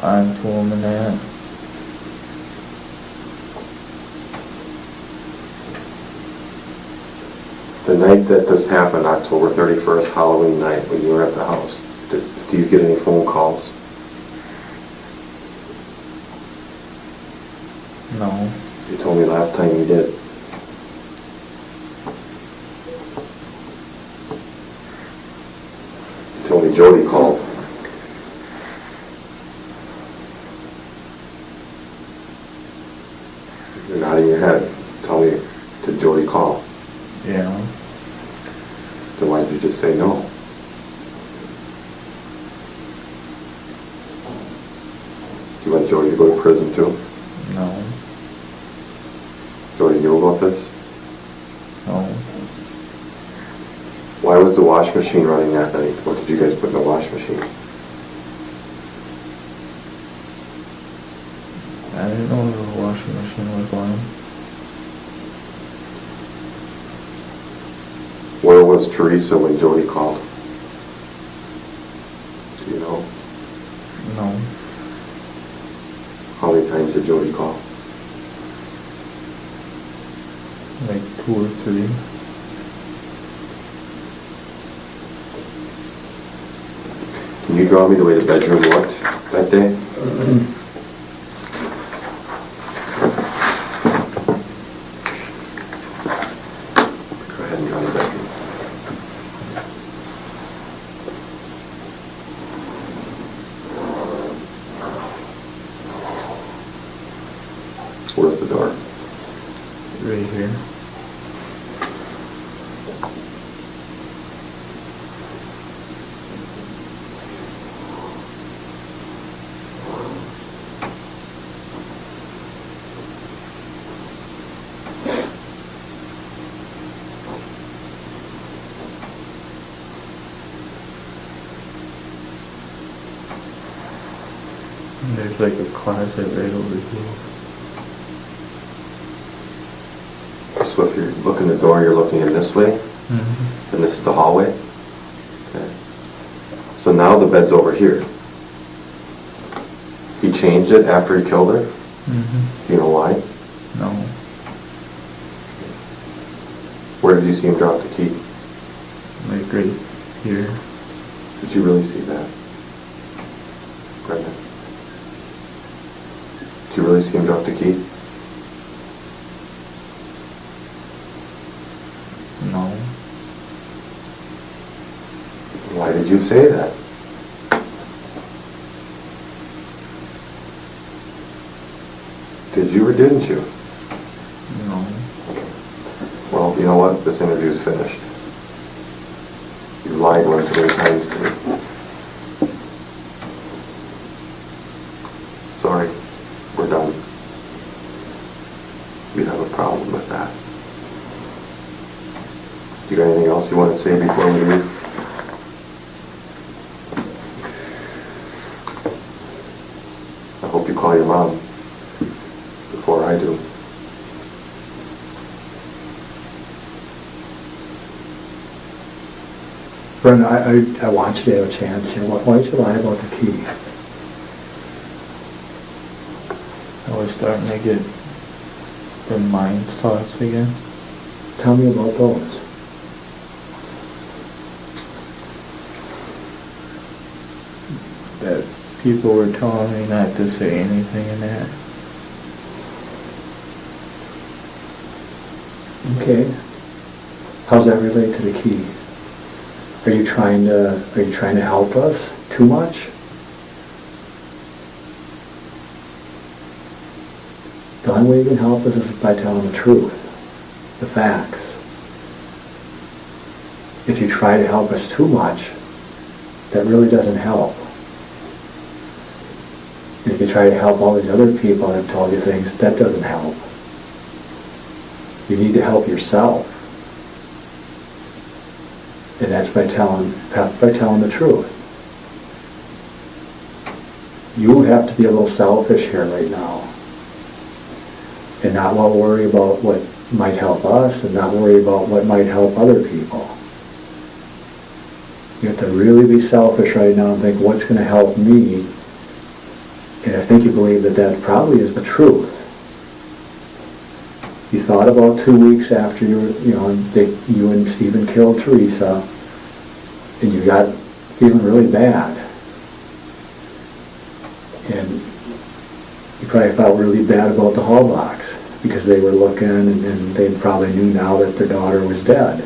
onto him and that. The night that this happened, October 31st, Halloween night, when you were at the house, do you get any phone calls? No. You told me last time you did. You told me Jody called. You're nodding your head. Tell me, did Jody call? Yeah. Then why did you just say no? You want Jody to go to prison too? No. Jody knew about this? No. Why was the wash machine running that night? What did you guys put in the wash machine? I didn't know the washing machine was on. Where was Teresa when Jody called? Do you know? No. How many times did Jody call? Like 2 or 3. Can you draw me the way the bedroom looked that day? Go ahead and draw the bedroom. Where's the door? Right here. And there's like a closet right over here. So if you're looking at the door, you're looking in this way, Mm-hmm. and this is the hallway. Okay. So now the bed's over here. He changed it after he killed her? Mm-hmm. Do you know why? No. Where did you see him drop the key? Like right here. Did you really see that? Brenda? Did you really see him drop the key? No. Why did you say that? Did you or didn't you? No. Well, you know what? This interview is finished. You lied one too many times to me. Sorry. We're done. We have a problem with that. You got anything else you want to say before we leave? I hope you call your mom before I do. Brenda, I want you to have a chance here. Why did you lie about the key? I was starting to get the mind thoughts again. Tell me about those. That people were telling me not to say anything in that. Okay. How's that relate to the key? Are you trying to help us too much? The only way you can help us is by telling the truth, the facts. If you try to help us too much, that really doesn't help. If you try to help all these other people that have told you things, that doesn't help. You need to help yourself. And that's by telling the truth. You have to be a little selfish here right now. and not worry about what might help us and not worry about what might help other people. You have to really be selfish right now and think, what's going to help me? And I think you believe that that probably is the truth. You thought about 2 weeks after you and Stephen killed Teresa, and you got feeling really bad. And you probably felt really bad about the Halbachs because they were looking and they probably knew now that their daughter was dead.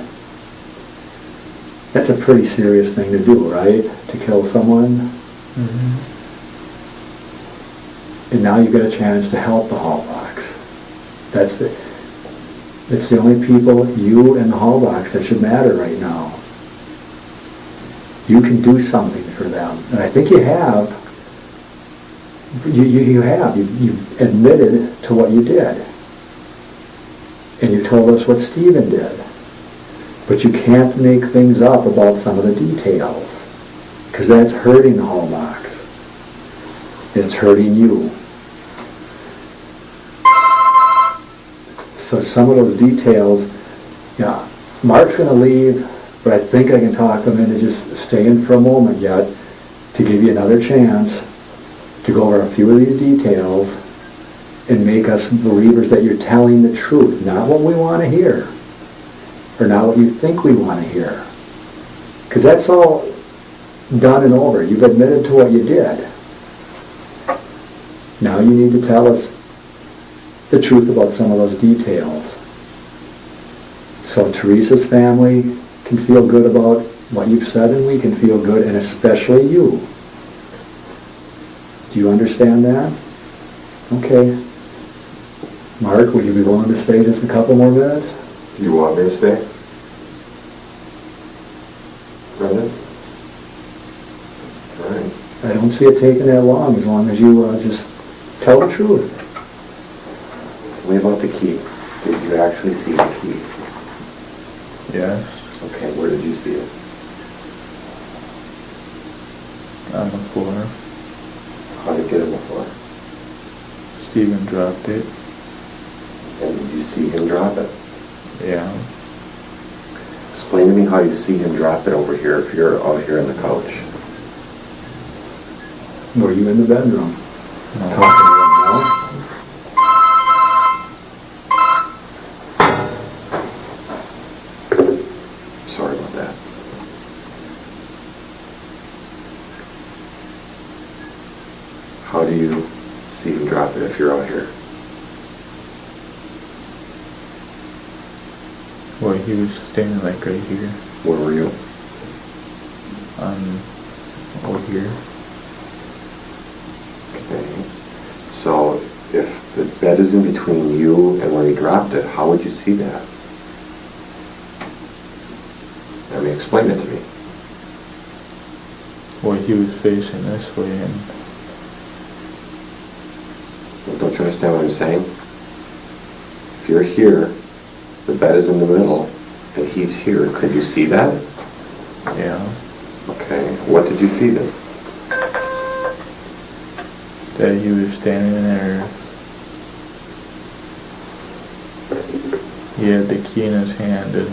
That's a pretty serious thing to do, right? To kill someone. Mm-hmm. And now you get a chance to help the Halbachs. It's the only people, you and the Halbachs, that should matter right now. You can do something for them. And I think you have. You have. You admitted to what you did. And you told us what Stephen did. But you can't make things up about some of the details. Because that's hurting the Halbachs. It's hurting you. So some of those details, yeah, Mark's going to leave, but I think I can talk him into just staying for a moment yet to give you another chance to go over a few of these details and make us believers that you're telling the truth, not what we want to hear, or not what you think we want to hear. Because that's all done and over. You've admitted to what you did. Now you need to tell us the truth about some of those details. So Teresa's family can feel good about what you've said, and we can feel good, and especially you. Do you understand that? Okay. Mark, would you be willing to stay just a couple more minutes? Do you want me to stay? Brendan? All right. I don't see it taking that long as you just tell the truth. Tell me about the key. Did you actually see the key? Yes. Okay, where did you see it? On the floor. How did it get on the floor? Stephen dropped it. And did you see him drop it? Yeah. Explain to me how you see him drop it over here if you're out here on the couch. Were you in the bedroom? No. Talking to him now? Sorry about that. How do you see him drop it if you're out here? Well, he was standing like right here. Where were you? Over here. Okay. So if the bed is in between you and where he dropped it, how would you see that? I mean, explain it to me. Well, he was facing this way, and Don't you understand what I'm saying? If you're here, the bed is in the middle, and he's here. Could you see that? yeah, Okay. What did you see then? that he was standing there. He had the key in his hand, and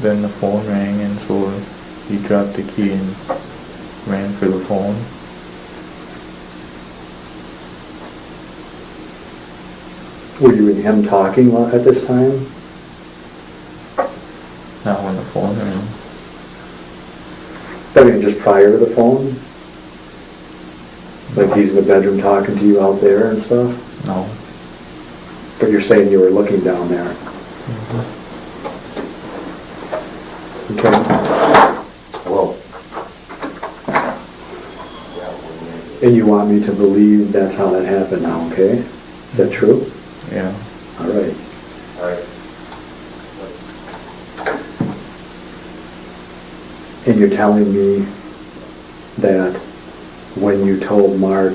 then the phone rang, and so he dropped the key and ran for the phone. Were you and him talking at this time? Not when the phone rang. I mean, just prior to the phone? Like he's in the bedroom talking to you out there and stuff? No. But you're saying you were looking down there. Okay. Hello. And you want me to believe that's how that happened now, okay? Is that true? Yeah. All right. All right. And you're telling me that when you told Mark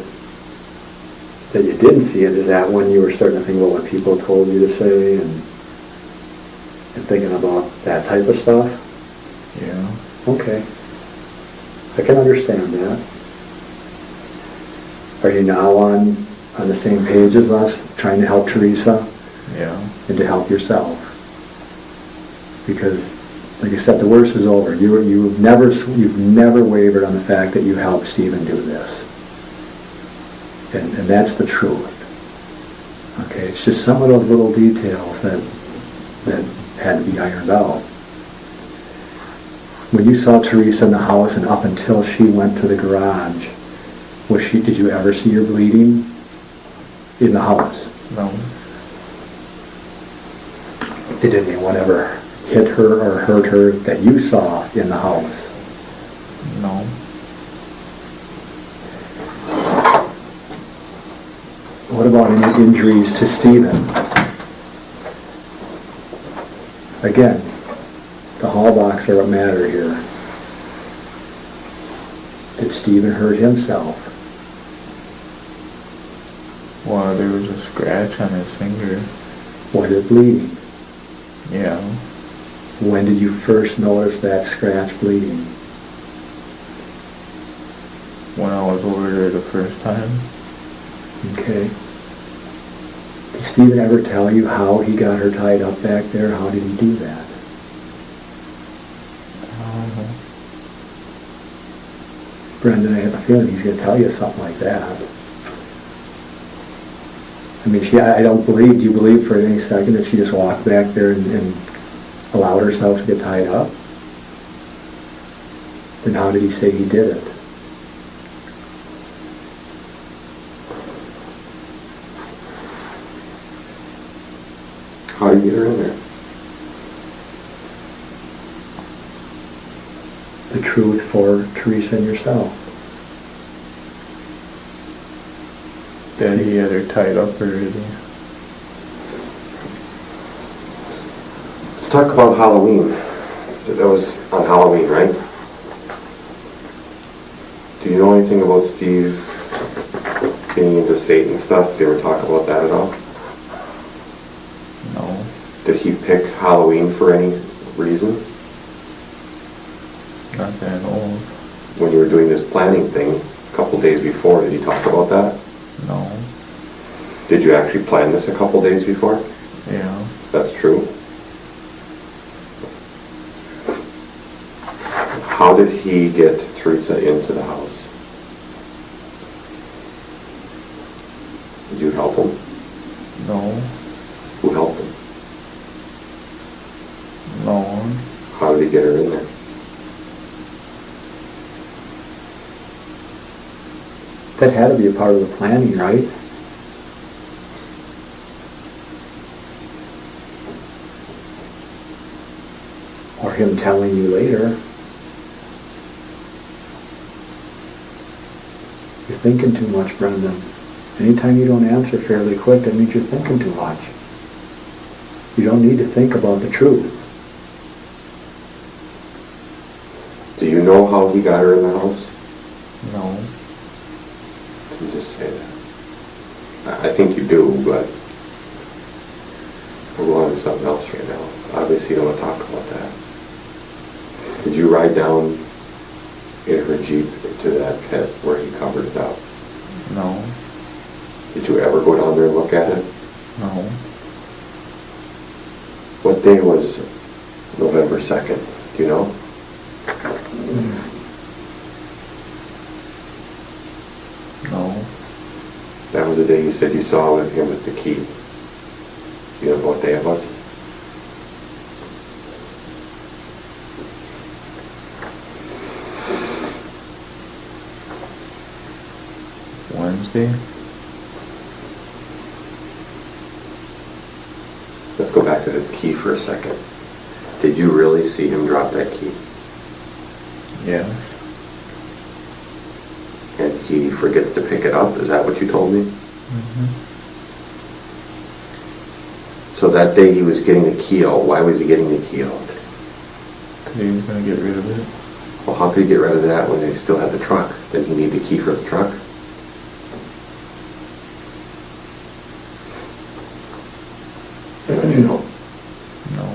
that you didn't see it, is that when you were starting to think about what people told you to say and thinking about that type of stuff? Yeah. Okay. I can understand that. Are you now on the same page as us, trying to help Teresa Yeah. and to help yourself? Because, like I said, the worst is over. You've never wavered on the fact that you helped Stephen do this. And that's the truth. Okay, it's just some of those little details that had to be ironed out. When you saw Teresa in the house and up until she went to the garage, did you ever see her bleeding in the house? No. Did anyone ever hit her or hurt her that you saw in the house? No. What about any injuries to Stephen? Again, the Halbachs are what matter here. Did Stephen hurt himself? Well, there was a scratch on his finger. Was it bleeding? Yeah. When did you first notice that scratch bleeding? When I was over there the first time. Okay. Did Stephen ever tell you how he got her tied up back there? How did he do that? Brendan, I have a feeling he's going to tell you something like that. I mean, do you believe for any second that she just walked back there and allowed herself to get tied up? Then how did he say he did it? How do you get her in there? The truth for Teresa and yourself. That he had her tied up already. Let's talk about Halloween. That was on Halloween, right? Do you know anything about Steve being into Satan stuff? Did you ever talk about that at all? No. Did he pick Halloween for any reason? Not that I know of. When you were doing this planning thing a couple days before, did he talk about that? No. Did you actually plan this a couple days before? Yeah. That's true. How did he get Teresa into the house? Did you help him? No. Who helped him? No one. How did he get her in there? That had to be a part of the planning, right? Or him telling you later. You're thinking too much, Brendan. Anytime you don't answer fairly quick, that means you're thinking too much. You don't need to think about the truth. Do you know how he got her in the house? No. You just say that. I think you do, but we're going on to something else right now. Obviously you don't want to talk about that. Did you ride down in her Jeep to that pit where he covered it up? No. Did you ever go down there and look at it? No. What day was November 2nd? Do you know? No. That was the day you said you saw him with the key. You don't know what day it was? Wednesday? Let's go back to the key for a second. Did you really see him drop that key? Yeah. And he forgets to pick it up? Is that what you told me? Mm-hmm. So that day he was getting the key out. Why was he getting the key out? Because he was going to get rid of it. Well, how could he get rid of that when they still had the truck? Did he need the key for the truck? You know. No.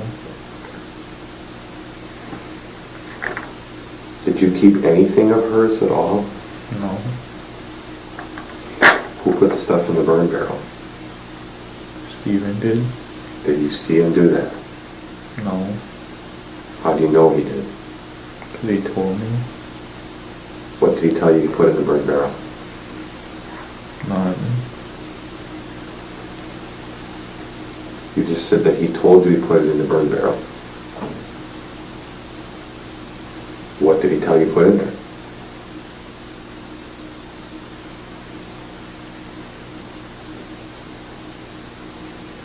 Did you keep anything of hers at all? No. stuff in the burn barrel? Steven did? Did you see him do that? No. How do you know he did? 'Cause he told me. What did he tell you to put in the burn barrel? Nothing. You just said that he told you to put it in the burn barrel. What did he tell you to put in there?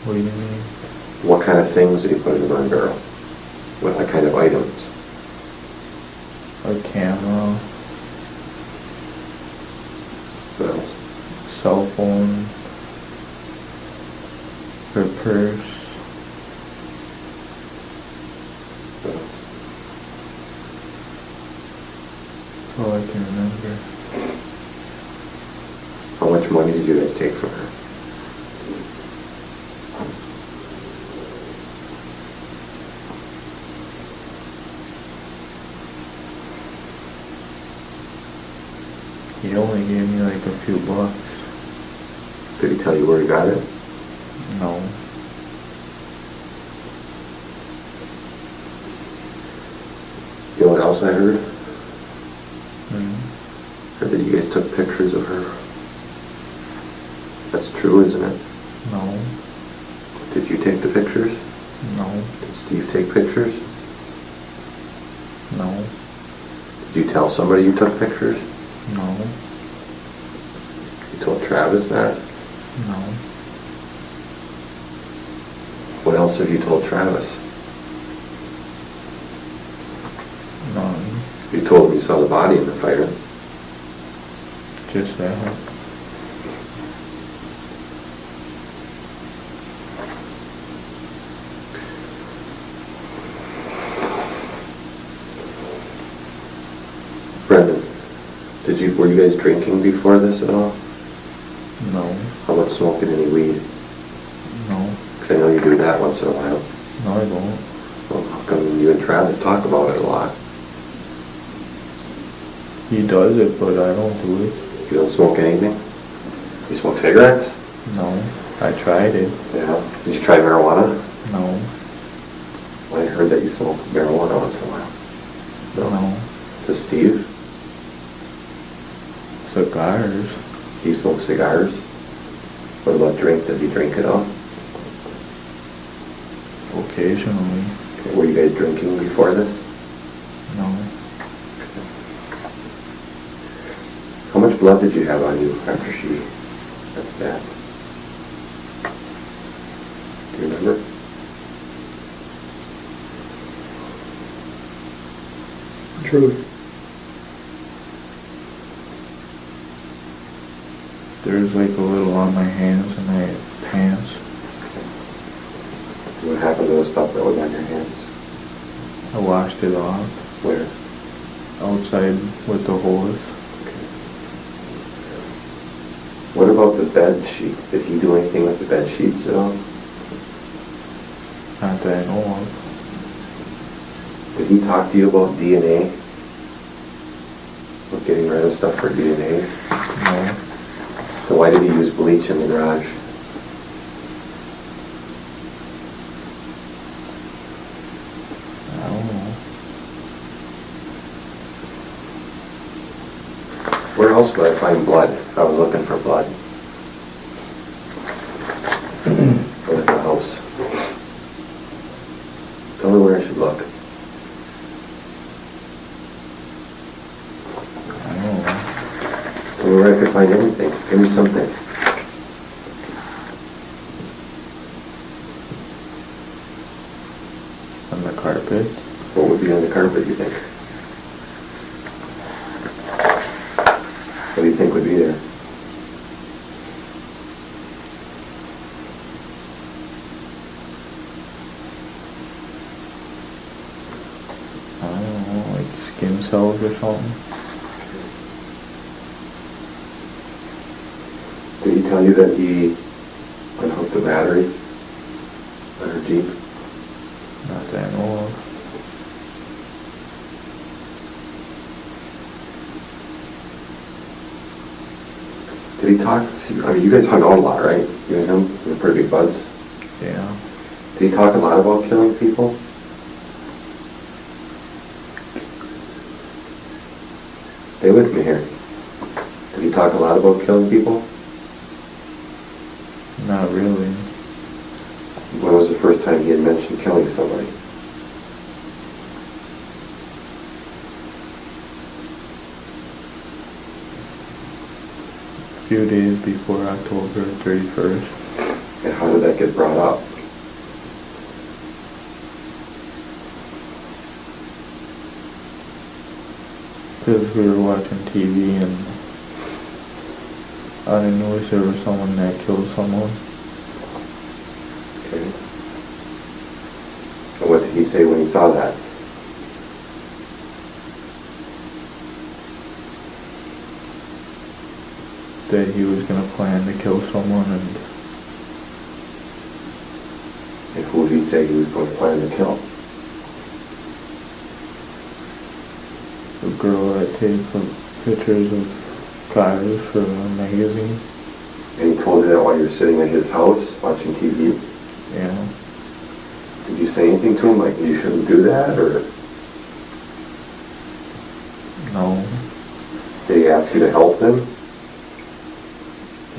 What do you mean? What kind of things did he put in the burn barrel? What kind of items? A camera, What else? cell phone, her purse. What else? That's all I can remember. How much money did you guys take from her? He only gave me like a few bucks. Did he tell you where he got it? No. You know what else I heard? Mm. Heard that you guys took pictures of her. That's true, isn't it? No. Did you take the pictures? No. Did Steve take pictures? No. Did you tell somebody you took pictures? No. You told Travis that? No. What else have you told Travis? None. You told him you saw the body in the fire. Just that. Brendan, were you guys drinking before this at all? No. How about smoking any weed? No. Because I know you do that once in a while. No, I don't. Well, how come you and Travis talk about it a lot? He does it, but I don't do it. You don't smoke anything? You smoke cigarettes? No. I tried it. Yeah. Did you try marijuana? No. Well, I heard that you smoke marijuana once in a while. No. Does Steve? Cigars. Do you smoke cigars? What about drink? Does he drink at all? Occasionally. Okay. Were you guys drinking before this? No. How much blood did you have on you after she got stabbed? Do you remember? Truth. There's like a little on my hands and my pants. What happened to the stuff that was on your hands? I washed it off Where? outside with the hose. What about the bed sheet? Did he do anything with the bed sheets at all? Not that I know of. Did he talk to you about DNA? About getting rid of stuff for DNA? No. So why did he use bleach in the garage? I don't know. Where else would I find blood if I was looking for blood? Or at the house? Tell me where I should look. I don't know. Tell me where I could find anything. Give me something. On the carpet. What would be on the carpet, you think? What do you think would be there? I don't know, like skin cells or something. Did he tell you that he unhooked the battery on her Jeep? Not that I know of. Did he talk to you? I mean, you guys hung out a lot, right? You and him? You were pretty big buds? Yeah. Did he talk a lot about killing people? Stay with me here. Did he talk a lot about killing people? Not really. When was the first time he had mentioned killing somebody? A few days before October 31st. And how did that get brought up? Because we were watching TV and on the news there was someone that killed someone. Okay. And what did he say when he saw that? That he was going to plan to kill someone, And who did he say he was going to plan to kill? the girl that takes pictures of cars for a magazine. And he told you that while you were sitting at his house watching TV? Yeah. Did you say anything to him, like you shouldn't do that, or No. did he ask you to help them?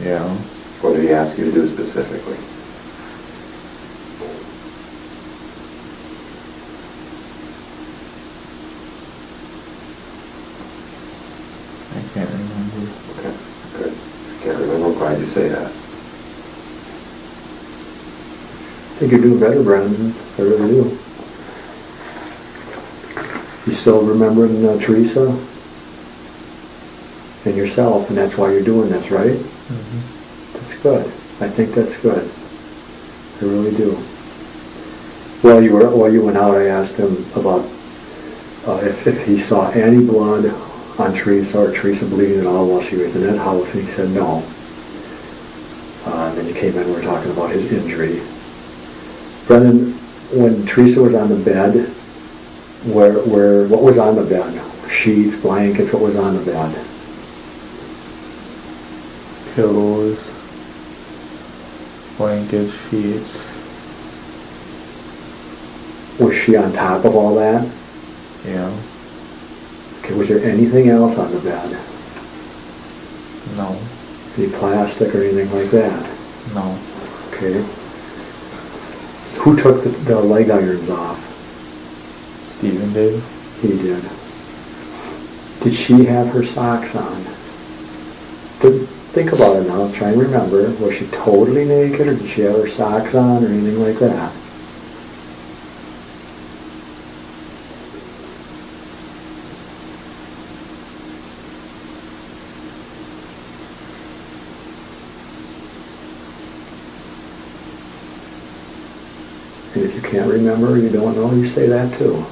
Yeah. What did he ask you to do specifically? I can't remember. Okay, good. I can't remember. I'm glad you say that. I think you're doing better, Brandon. I really do. You still remembering Teresa and yourself, and that's why you're doing this, right? Mm-hmm. That's good. I think that's good. I really do. While you went out, I asked him about if he saw any blood on Teresa or Teresa bleeding at all while she was in that house, and he said no. And then you came in and we were talking about his injury. Brendan, when Teresa was on the bed, what was on the bed? Sheets, blankets, what was on the bed? Pillows, blankets, sheets. Was she on top of all that? Yeah. Okay, was there anything else on the bed? No. Any plastic or anything like that? No. Okay. Who took the leg irons off? Stephen did. He did. Did she have her socks on? Think about it now. Try and remember. Was she totally naked, or did she have her socks on, or anything like that? And if you can't remember, you don't know, you say that too.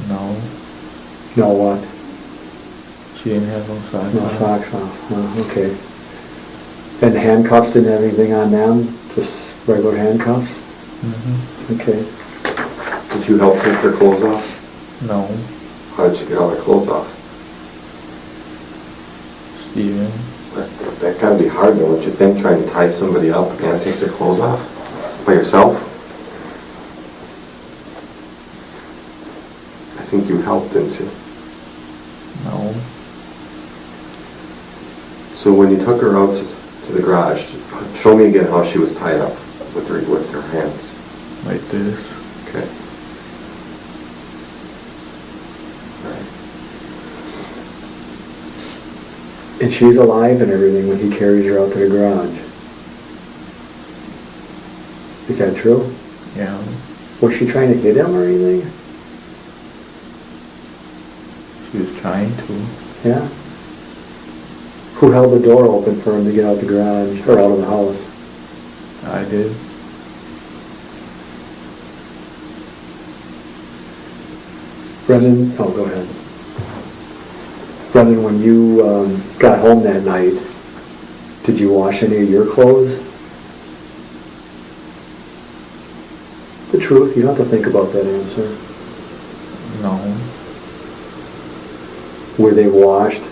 No. No what? She didn't have no socks No on. socks on. Okay. And the handcuffs, didn't have anything on them? Just regular handcuffs? Mm-hmm. Okay. Did you help take their clothes off? No. How did you get all their clothes off? Stephen. That gotta be hard, don't you think, trying to tie somebody up and take their clothes off by yourself? I think you helped, didn't you? No. So when you took her out to the garage, show me again how she was tied up with her hands. Like this. Okay. All right. And she's alive and everything when he carries her out to the garage. Is that true? Yeah. Was she trying to hit him or anything? She was trying to. Yeah? Who held the door open for him to get out the garage, or out of the house? I did. Brendan, oh, go ahead. Brendan, when you got home that night, did you wash any of your clothes? The truth. You don't have to think about that answer. No. Were they washed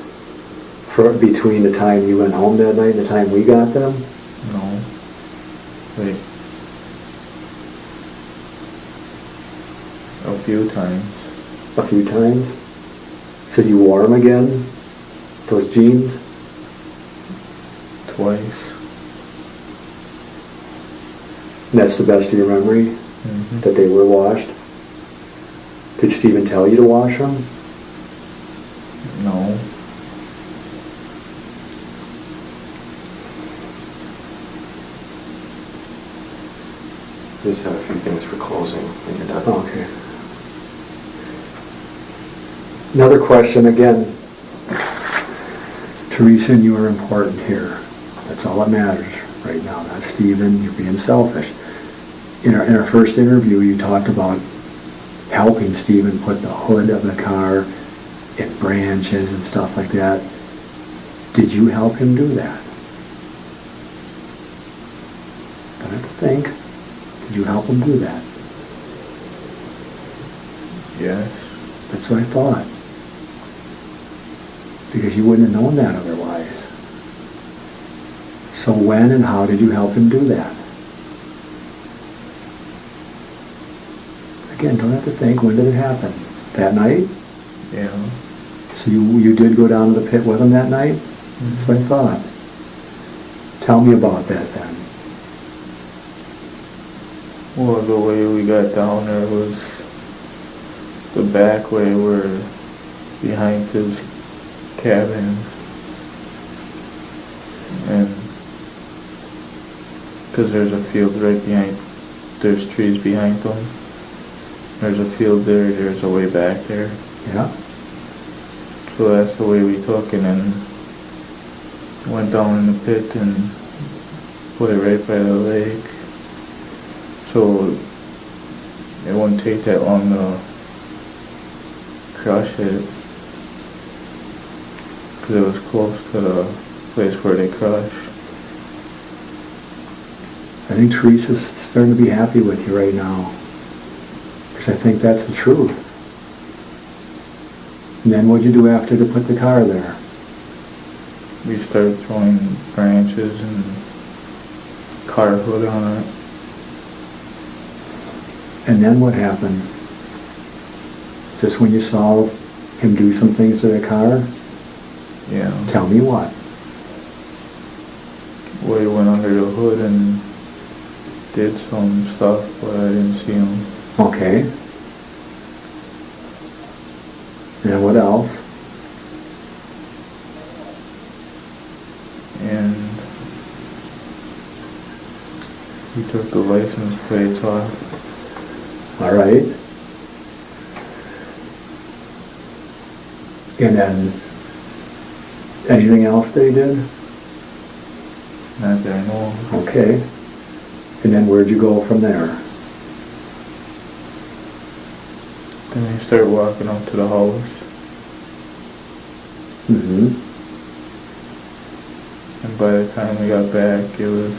between the time you went home that night and the time we got them? No. Wait. A few times. A few times? So you wore them again? Those jeans? Twice. And that's the best of your memory? Mm-hmm. That they were washed? Did Stephen tell you to wash them? No. Just have a few things for closing when you're done. Okay. Another question again. Teresa, you are important here. That's all that matters right now. Not Stephen, you're being selfish. In our first interview, you talked about helping Stephen put the hood of the car in branches and stuff like that. Did you help him do that? Don't have to think. Did you help him do that? Yes. That's what I thought. Because you wouldn't have known that otherwise. So when and how did you help him do that? Again, don't have to think. When did it happen? That night? Yeah. So you did go down to the pit with him that night? That's what I thought. Tell me about that then. Well, the way we got down there was the back way where behind his cabin, and because there's a field right behind, there's trees behind them, there's a field there, there's a way back there. Yeah. So that's the way we took, and then went down in the pit and put it right by the lake. So it wouldn't take that long to crush it, because it was close to the place where they crushed. I think Teresa's starting to be happy with you right now. Because I think that's the truth. And then what'd you do after to put the car there? We started throwing branches and car hood on it. And then what happened? Is this when you saw him do some things to the car? Yeah. Tell me what. We went under the hood and did some stuff, but I didn't see him. Okay. And what else? And we took the license plates off. All right. And then anything else they did? Not that I know of. Okay. And then where'd you go from there? Then we started walking up to the house. Mm-hmm. And by the time we got back, it was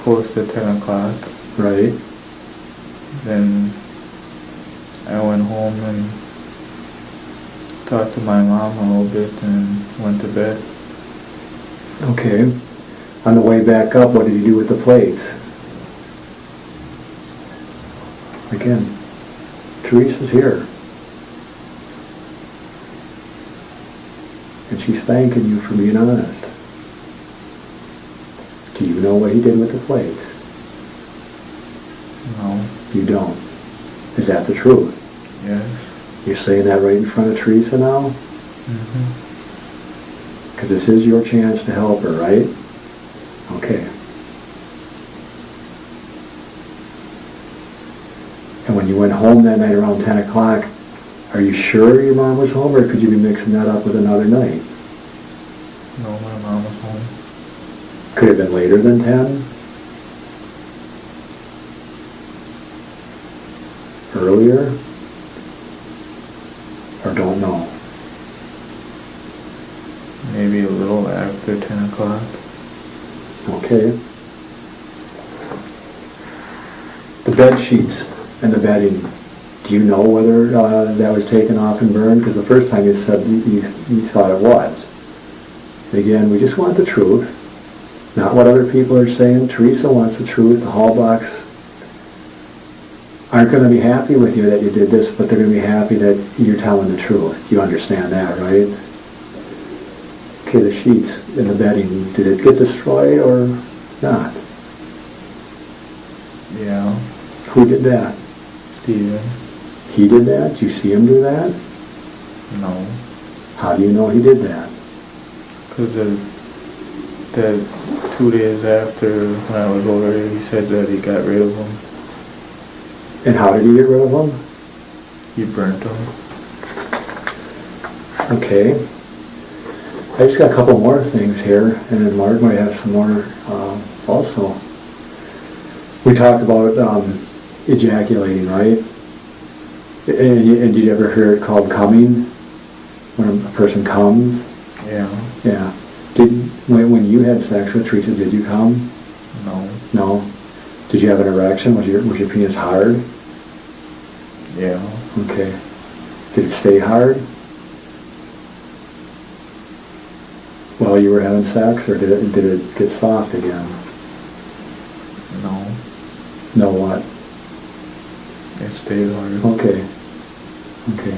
close to 10 o'clock. Right. Then I went home and talked to my mom a little bit and went to bed. Okay. On the way back up, what did you do with the plates? Again, Teresa's here. And she's thanking you for being honest. Do you know what he did with the plates? No. You don't. Is that the truth? Yes. You're saying that right in front of Teresa now? Mm-hmm. Because this is your chance to help her, right? Okay. And when you went home that night around 10 o'clock, are you sure your mom was home, or could you be mixing that up with another night? No, my mom was home. Could it have been later than 10? Earlier? Or don't know? Maybe a little after 10 o'clock. Okay. The bed sheets and the bedding, do you know whether that was taken off and burned? Because the first time you said you thought it was. Again, we just want the truth, not what other people are saying. Teresa wants the truth. The Halbachs aren't going to be happy with you that you did this, but they're going to be happy that you're telling the truth. You understand that, right? Okay, the sheets and the bedding, did it get destroyed or not? Yeah. Who did that? Steven. He did that? Did you see him do that? No. How do you know he did that? Because that 2 days after when I was over here, he said that he got rid of them. And how did he get rid of them? He burnt them. Okay. I just got a couple more things here, and then Mark might have some more also. We talked about ejaculating, right? And did you ever hear it called coming? When a person comes? Yeah. Yeah. When you had sex with Teresa, did you come? No. No. Did you have an erection? Was your penis hard? Yeah. Okay. Did it stay hard while you were having sex, or did it get soft again? No. No what? It stayed hard. Okay. Okay.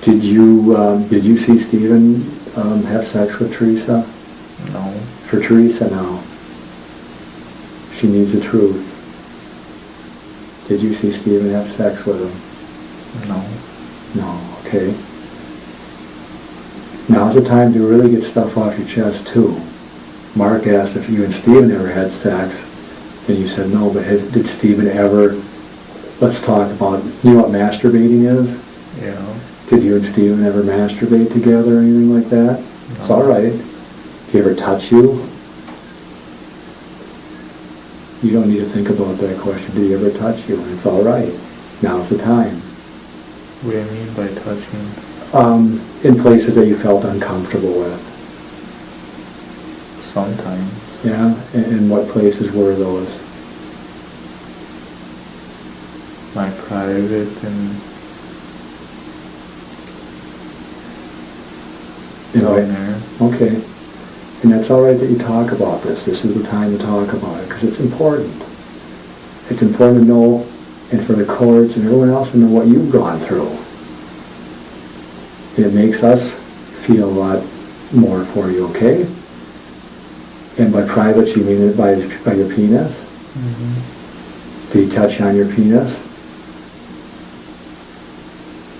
Did you see Stephen have sex with Teresa? No. For Teresa now. She needs the truth. Did you see Stephen have sex with him? No. No. Okay. Now's the time to really get stuff off your chest too. Mark asked if you and Stephen ever had sex, and you said no, but did Stephen ever, let's talk about, you know what masturbating is? Yeah. Did you and Stephen ever masturbate together or anything like that? No. It's all right. Did he ever touch you? You don't need to think about that question. Did he ever touch you? And it's all right. Now's the time. What do you mean by touching? In places that you felt uncomfortable with. Sometimes. Yeah? And what places were those? My private and down there. Okay. And that's all right that you talk about this. This is the time to talk about it because it's important. It's important to know, and for the courts and everyone else to know what you've gone through. It makes us feel a lot more for you, okay? And by private, you mean it by your penis? Mm-hmm. Did he touch on your penis?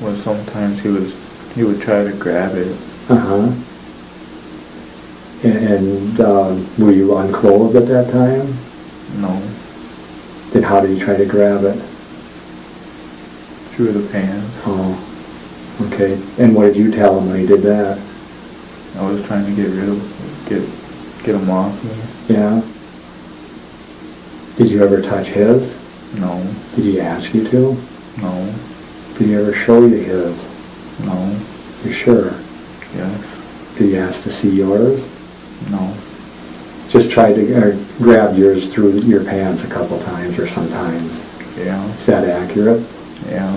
Well, sometimes he would try to grab it. Uh-huh. And were you unclothed at that time? No. Then how did he try to grab it? Through the pants. Oh, okay. And what did you tell him when he did that? I was trying to get him off me. Yeah. Did you ever touch his? No. Did he ask you to? No. Did he ever show you his? No. You sure? Yes. Did he ask to see yours? No. Just tried to grab yours through your pants a couple times or sometimes. Yeah. Is that accurate? Yeah.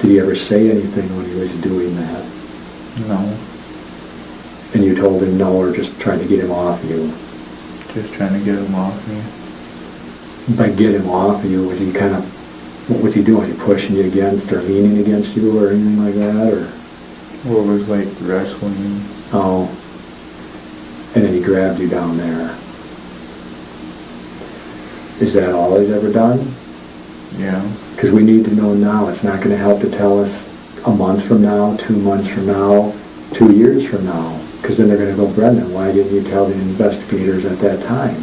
Did he ever say anything when he was doing that? No. And you told him no, or just tried to get him off you? Just trying to get him off me. By get him off you, was he kind of, what was he doing? Was he pushing you against or leaning against you or anything like that? Or? Well, it was like wrestling. Oh. And then he grabbed you down there. Is that all he's ever done? Yeah. Because we need to know now. It's not going to help to tell us a month from now, 2 months from now, 2 years from now. Because then they're going to go, Brendan, why didn't you tell the investigators at that time?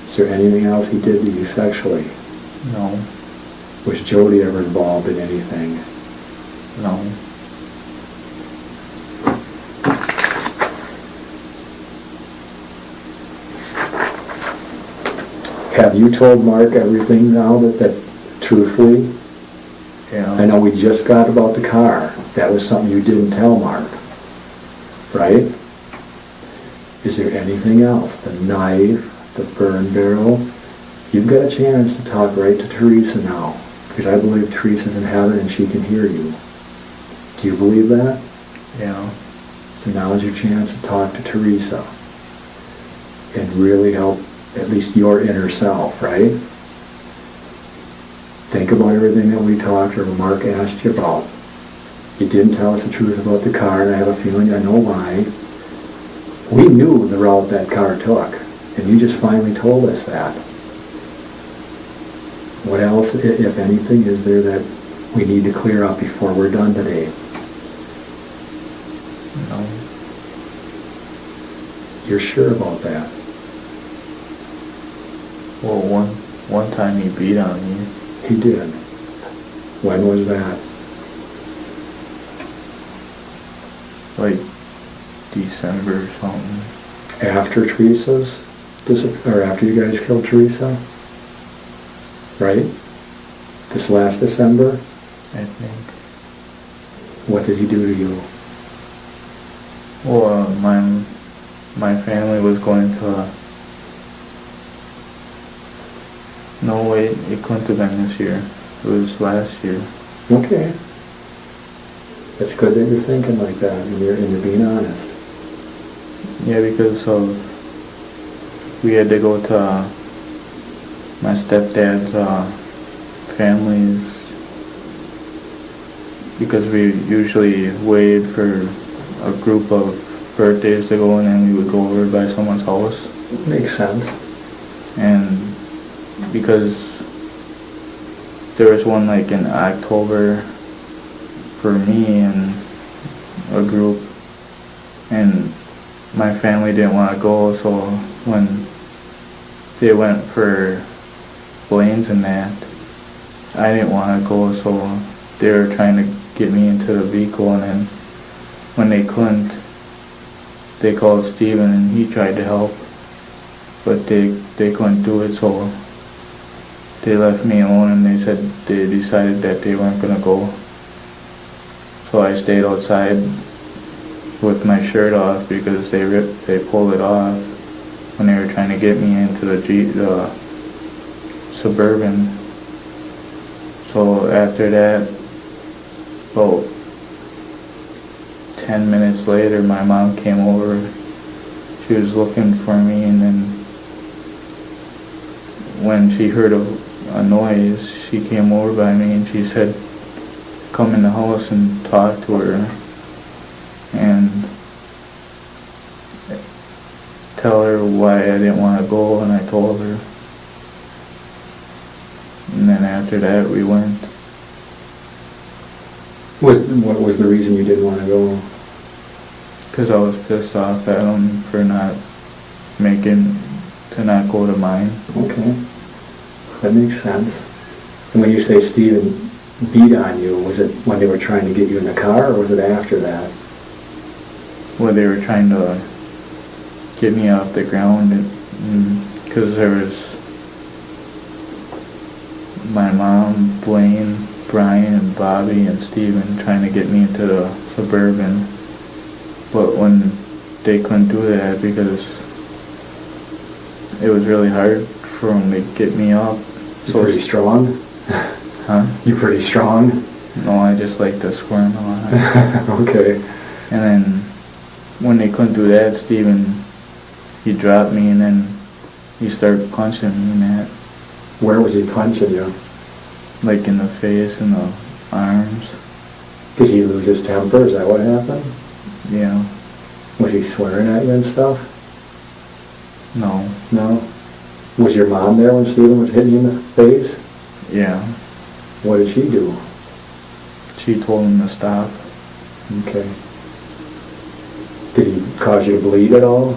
Is there anything else he did to you sexually? No. Was Jody ever involved in anything? No. Have you told Mark everything now that truthfully? Yeah. I know we just got about the car. That was something you didn't tell Mark, right? Is there anything else? The knife, the burn barrel, You've got a chance to talk right to Teresa now, because I believe Teresa's in heaven and she can hear you. Do you believe that? Yeah. So now is your chance to talk to Teresa and really help at least your inner self, right? Think about everything that we talked or Mark asked you about. You didn't tell us the truth about the car, and I have a feeling I know why. We knew the route that car took, and you just finally told us that. What else, if anything, is there that we need to clear up before we're done today? No. You're sure about that? Well, one time he beat on me. He did. When was that? Like December or something. After Teresa's, or after you guys killed Teresa? Right? This last December? I think. What did he do to you? Well, my family was going to no, wait, it couldn't have been this year. It was last year. Okay. It's good that you're thinking like that and you're being honest. Yeah, because we had to go to my stepdad's family's, because we usually waited for a group of birthdays to go in and we would go over by someone's house. Makes sense. And because there was one like in October for me and a group, and my family didn't want to go, so when they went for Blaine's and that, I didn't want to go, so they were trying to get me into the vehicle, and then when they couldn't, they called Steven and he tried to help, but they couldn't do it, so they left me alone and they said they decided that they weren't going to go. So I stayed outside with my shirt off because they pulled it off when they were trying to get me into the Suburban. So after that, about 10 minutes later, my mom came over. She was looking for me, and then when she heard a noise, she came over by me and she said, come in the house and talk to her and tell her why I didn't want to go, and I told her. And then after that we went. What was the reason you didn't want to go? Because I was pissed off at him for not go to mine. Okay. That makes sense. And when you say Steven beat on you, was it when they were trying to get you in the car, or was it after that? Well, they were trying to get me off the ground, because there was my mom, Blaine, Brian, and Bobby, and Steven trying to get me into the Suburban. But when they couldn't do that because it was really hard for them to get me up. You pretty strong? Huh? You pretty strong? No, I just like to squirm a lot. Okay. And then when they couldn't do that, Steven, he dropped me and then he started punching me in that. Where was he punching you? Like in the face and the arms. Did he lose his temper? Is that what happened? Yeah. Was he swearing at you and stuff? No. No? Was your mom there when Steven was hitting you in the face? Yeah. What did she do? She told him to stop. Okay. Did he cause you to bleed at all?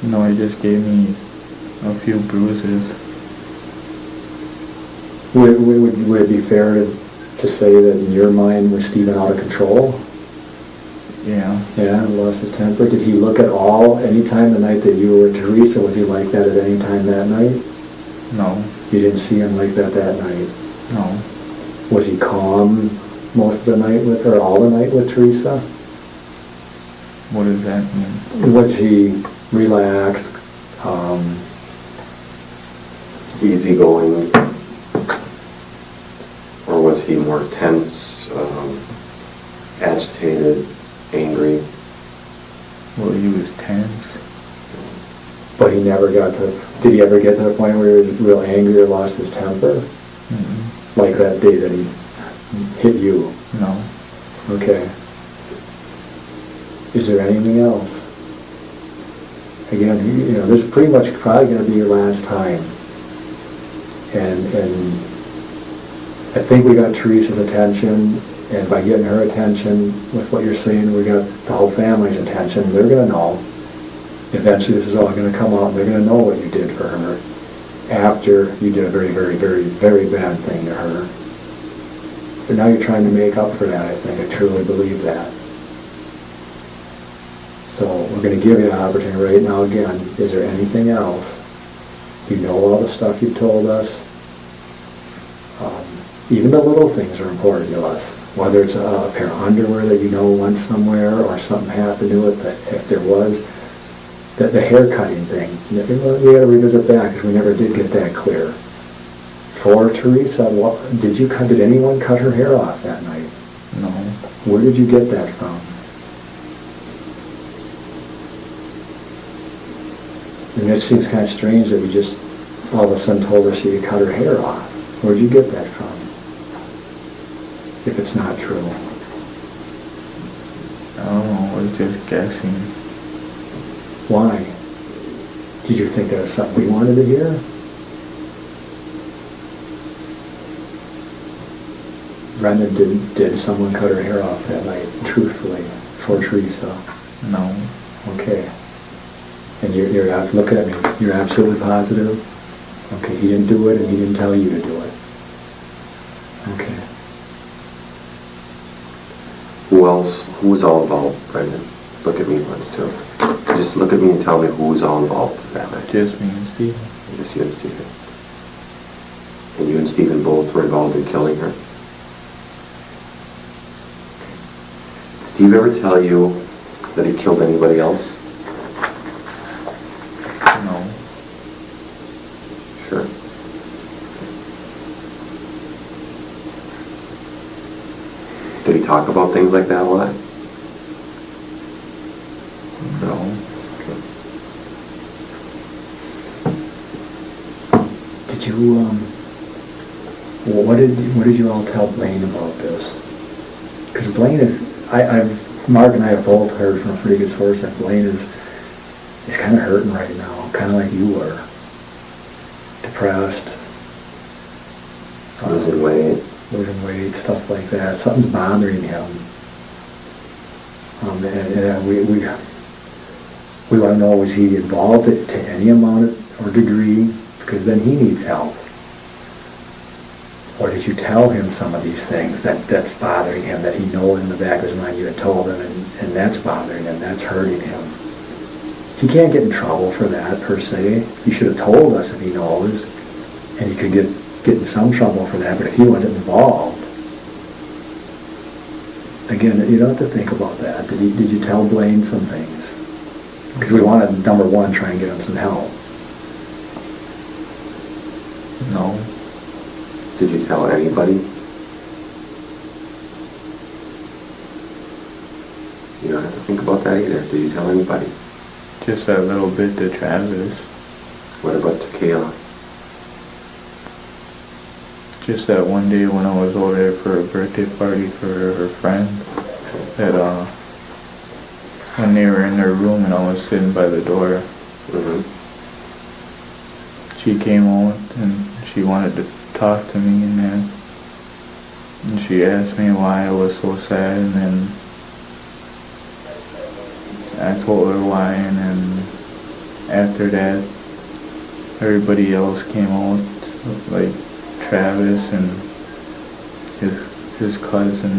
No, he just gave me a few bruises. Would it be fair to say that in your mind was Steven out of control? Yeah. Yeah, lost his temper. Did he look at all, any time the night that you were with Teresa, was he like that at any time that night? No. You didn't see him like that night? No. Was he calm most of the night with her, all the night with Teresa? What does that mean? Was he relaxed, easygoing, or was he more tense, agitated, angry? Well, he was tense. But he never got to, did he ever get to the point where he was real angry or lost his temper? Mm-hmm. Like that day that he hit you? No. Okay. Is there anything else? Again, this is pretty much probably going to be your last time. And I think we got Teresa's attention, and by getting her attention with what you're saying, we got the whole family's attention. They're going to know. Eventually this is all going to come out, and they're going to know what you did for her after you did a very, very, very, very bad thing to her. But now you're trying to make up for that, I think. I truly believe that. So we're going to give you an opportunity right now again. Is there anything else? You know all the stuff you told us. Even the little things are important to us. Whether it's a pair of underwear that you know went somewhere, or something happened to it, that if there was, the hair cutting thing. We got to revisit that because we never did get that clear. For Teresa, did anyone cut her hair off that night? No. Where did you get that from? And it seems kind of strange that we just all of a sudden told her she could cut her hair off. Where did you get that from? If it's not true. I don't know, I was just guessing. Why? Did you think that was something we wanted to hear? Brendan, did someone cut her hair off that night, truthfully, for Teresa? No. Okay. And you're look at me, you're absolutely positive? Okay, he didn't do it and he didn't tell you to do it. Okay. Who was all involved, Brendan? Look at me once, too. Just look at me and tell me who was all involved that night. Just me and Stephen. Just you and Stephen. And you and Stephen both were involved in killing her? Did Steve ever tell you that he killed anybody else? No. Sure. Did he talk about things like that a lot? No. Did you, what did you all tell Blaine about this? Because Blaine is, Mark and I have both heard from a pretty good source that Blaine is kind of hurting right now, kind of like you were. Depressed. Losing weight. Losing weight, stuff like that. Something's bothering him. And we want to know, was he involved to any amount or degree? Because then he needs help. Or did you tell him some of these things that's bothering him, that he knows in the back of his mind you had told him, and that's bothering him, that's hurting him? He can't get in trouble for that, per se. He should have told us if he knows, and he could get in some trouble for that, but if he wasn't involved, again, you don't have to think about that. Did you tell Blaine some things? Because we want to, number one, try and get him some help. No. Did you tell anybody? You don't have to think about that either. Did you tell anybody? Just that little bit to Travis. What about to Kayla? Just that one day when I was over there for a birthday party for her friend, that when they were in their room and I was sitting by the door, she came out and she wanted to talk to me, and then she asked me why I was so sad, and then I told her why, and then after that everybody else came out, like Travis and his cousin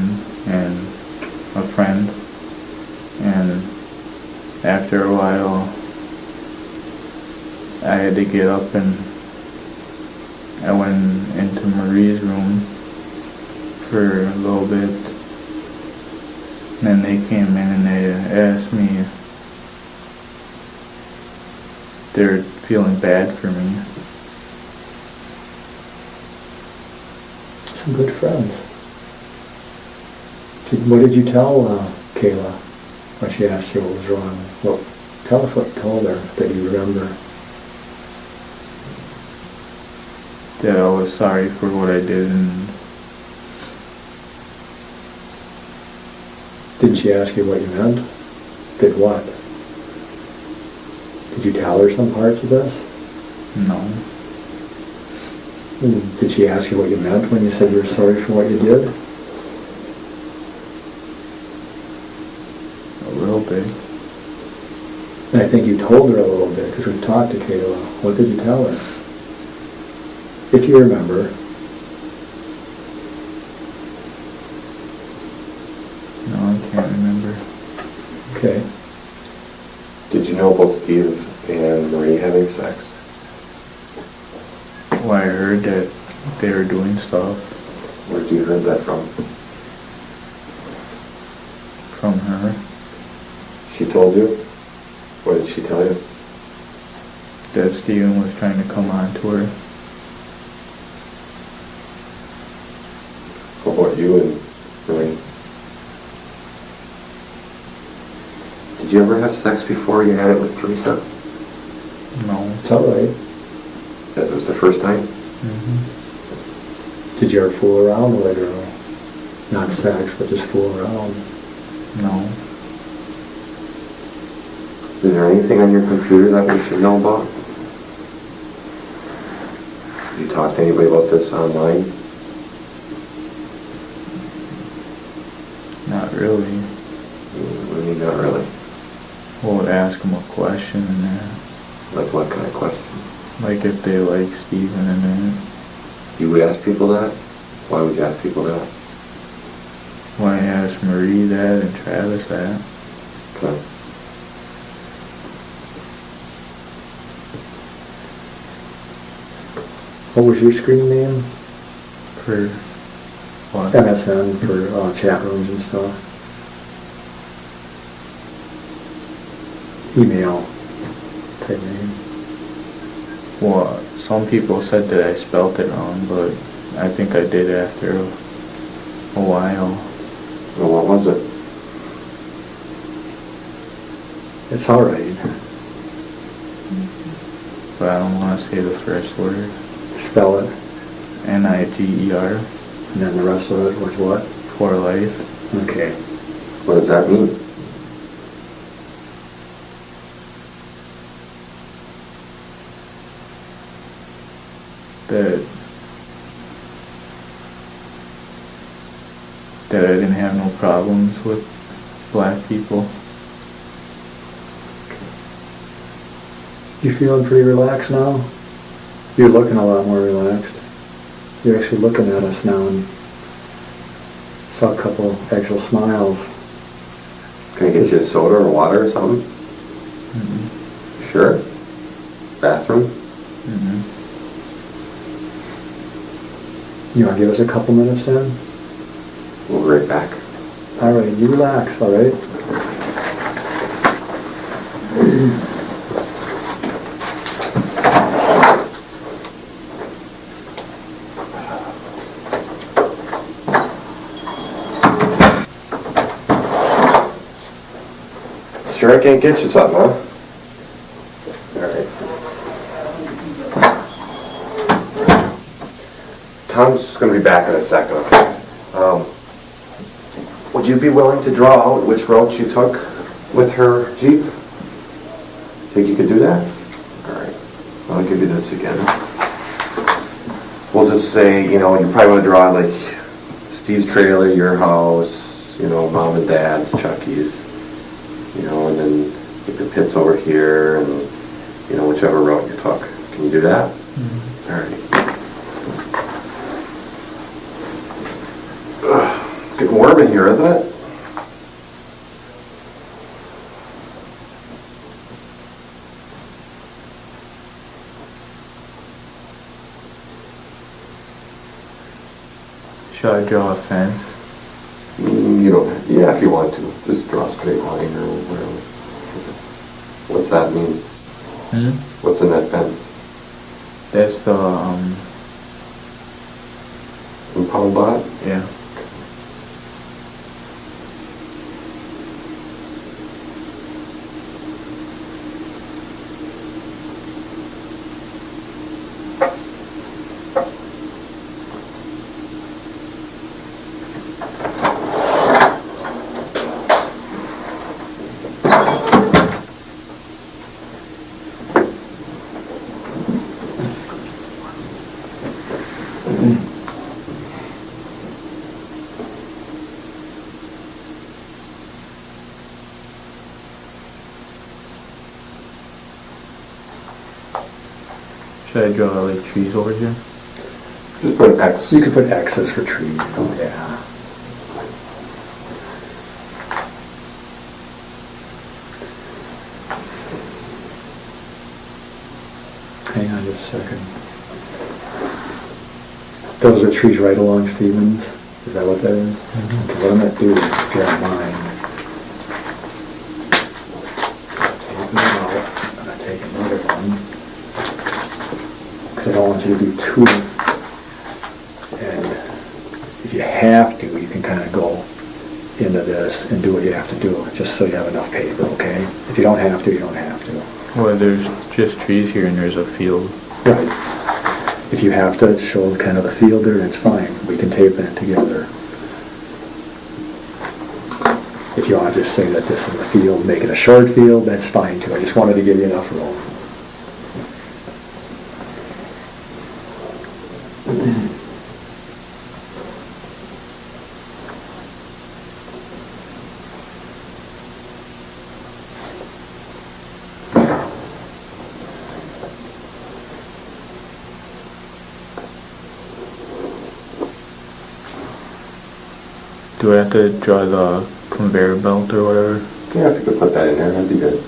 and a friend, and after a while I had to get up and I went into Marie's room for a little bit, and then they came in and they asked me if they're feeling bad for me. Some good friends. What did you tell Kayla when she asked you what was wrong? Well, tell us what you told her that you remember. That I was sorry for what I did, and didn't she ask you what you meant? Did what? Did you tell her some parts of this? no. Did she ask you what you meant when you said you were sorry for what you did? A little bit. And I think you told her a little bit because we talked to Kayla. What did you tell her? If you remember. No, I can't remember. Okay. Did you know both Steve and Marie having sex? Well, I heard that they were doing stuff Where did you heard that from? from her. She told you? What did she tell you? That Steven was trying to come on to her. What about you and Marie? Did you ever have sex before you had it with Teresa? No. It's all right. That was the first time? Mm-hmm. Did you ever fool around with a girl? Not sex, but just fool around. No. Is there anything on your computer that we should know about? Did you talk to anybody about this online? Not really. What do you mean, not really? We'll ask them a question and that. Like what kind of question? Like if they like Steven and that. You would ask people that? Why would you ask people that? When I asked Marie that and Travis that. Okay. What was your screen name? For what? MSN for chat rooms and stuff. Email type name. Well, some people said that I spelt it wrong, but I think I did after a while. Well, what was it? It's all right. But I don't want to say the first word. Spell it. Niger. And then the rest of it was what? For life. Okay. What does that mean? That I didn't have no problems with black people. You feeling pretty relaxed now? You're looking a lot more relaxed. You're actually looking at us now and saw a couple actual smiles. Can I get you a soda or water or something? Mm-hmm. Sure. Bathroom? Mm-hmm. You want to give us a couple minutes then? We'll be right back. All right, you relax, all right? Sure I can't get you something, huh? All right. Tom's going to be back in a second, okay? Would you be willing to draw out which route you took with her Jeep? Think you could do that? All right. Well, I'll give you this again. We'll just say, you probably want to draw like Steve's trailer, your house, Mom and Dad's, Chucky's, and then get the pits over here and, whichever route you took. Can you do that? Mm-hmm. All right. It's getting warm in here, isn't it? Should I draw a fence? You don't. Yeah, if you want to. Just draw a straight line or whatever. What's that mean? Hmm? What's in that fence? That's the impound lot? Yeah. Should I draw like trees over here? Just put an X. You could put X's for trees. Oh, yeah. Hang on just a second. Those are trees right along Stevens? Is that what that is? Mm-hmm. Okay, what I'm going to do is, if you don't mind, take them out. I'm going to take another one. Because I don't want you to do two. And if you have to, you can kind of go into this and do what you have to do, just so you have enough paper, okay? If you don't have to, you don't have to. Well, there's just trees here and there's a field. Right. If you have to show kind of the field there, that's fine. We can tape that together. If you want to just say that this is the field, make it a short field, that's fine too. I just wanted to give you enough room. Do I have to draw the conveyor belt or whatever? Yeah, if you could put that in there, that'd be good.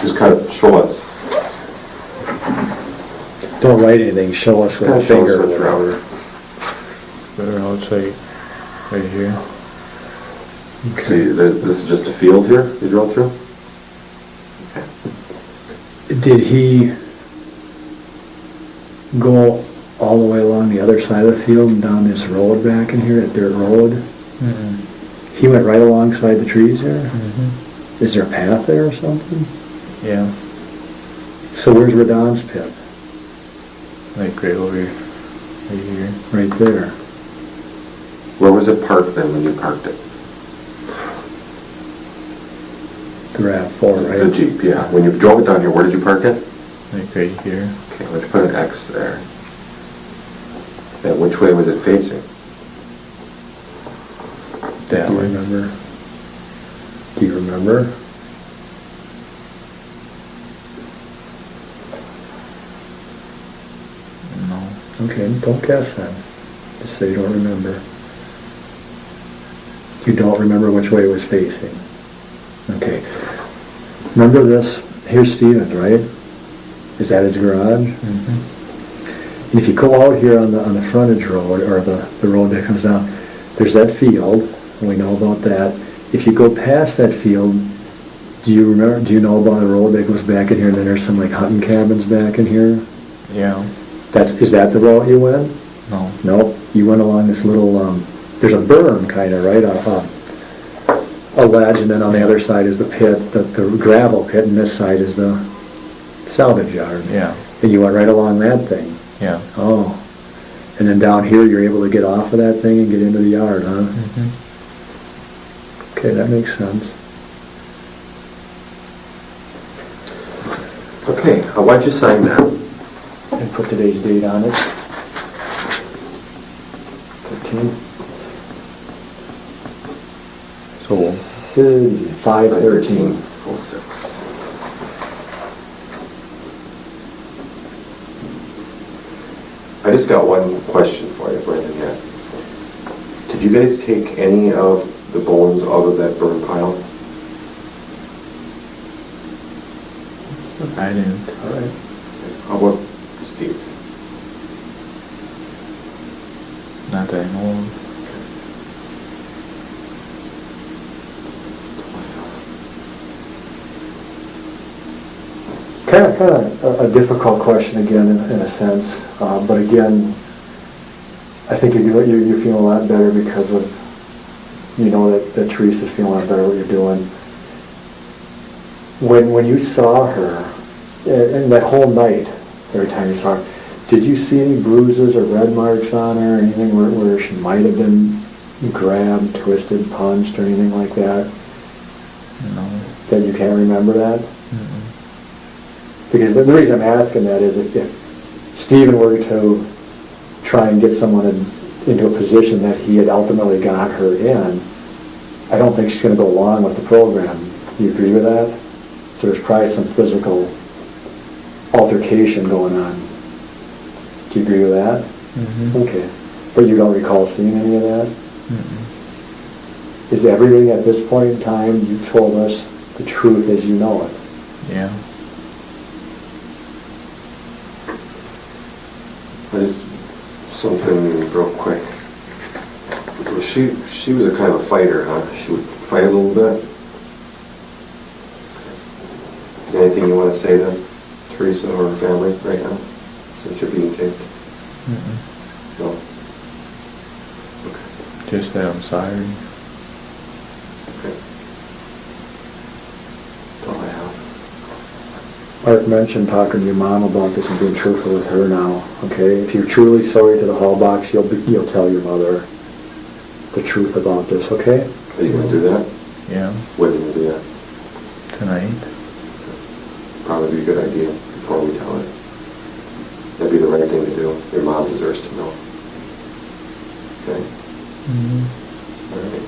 Just kind of show us. Don't write anything, show us with a finger or whatever. Or I'll say right here. See, this is just a field here you drove through? Okay. Did he go all the way along the other side of the field and down this road back in here, that dirt road? Mm-hmm. He went right alongside the trees there? Mm-hmm. Is there a path there or something? Yeah. So where's Radon's pit? Like right over here. Right here. Right there. Where was it parked then when you parked it? The RAV4, right? The Jeep, yeah. When you drove it down here, where did you park it? Like right here. Okay, let's put an X there. And which way was it facing? That Do you way. remember? Do you remember? No. Okay, don't guess then. Just say you don't remember. You don't remember which way it was facing. Okay. Remember this? Here's Stevens, right? Is that his garage? Mm-hmm. And if you go out here on the frontage road, or the road that comes down, there's that field, and we know about that. If you go past that field, do you know about the road that goes back in here, and then there's some like hunting cabins back in here? Yeah. Is that the route you went? No. Nope. You went along this little, there's a berm kind of, right? A ledge, and then on the other side is the pit, the gravel pit, and this side is the salvage yard. Yeah. And you went right along that thing. Yeah. Oh. And then down here, you're able to get off of that thing and get into the yard, huh? Mm-hmm. Okay, that makes sense. Okay, why'd you sign that? And put today's date on it. 13. So City, 513. 06. I just got one question for you, Brandon, here. Did you guys take any of the bones out of that burn pile? I didn't. All right. How about Steve? Not that I know of. Kind of a difficult question again, in a sense. But again, I think you're feeling a lot better because of, you know, that Teresa's feeling a lot better what you're doing. When you saw her, and that whole night, every time you saw her, did you see any bruises or red marks on her, or anything where she might have been grabbed, twisted, punched, or anything like that? No. That you can't remember that? Mm-mm. Because the reason I'm asking that is if Stephen were to try and get someone into a position that he had ultimately got her in, I don't think she's going to go along with the program. Do you agree with that? So there's probably some physical altercation going on. Do you agree with that? Mm-hmm. Okay. But you don't recall seeing any of that? Mm-mm. Is everything at this point in time you told us the truth as you know it? Yeah. Just something real quick. She was a kind of a fighter, huh? She would fight a little bit. Anything you want to say to Teresa or her family right now, since you're being taped? Mm-mm. No? Okay. Just that I'm sorry. Okay. That's all I have. Mark mentioned talking to your mom about this and being truthful with her now, okay? If you're truly sorry to the Halbachs, you'll tell your mother the truth about this, okay? Are you going to do that? Yeah. When are you going to do that? Tonight. Probably be a good idea before we tell her. That'd be the right thing to do. Your mom deserves to know. Okay? Mm-hmm. All right.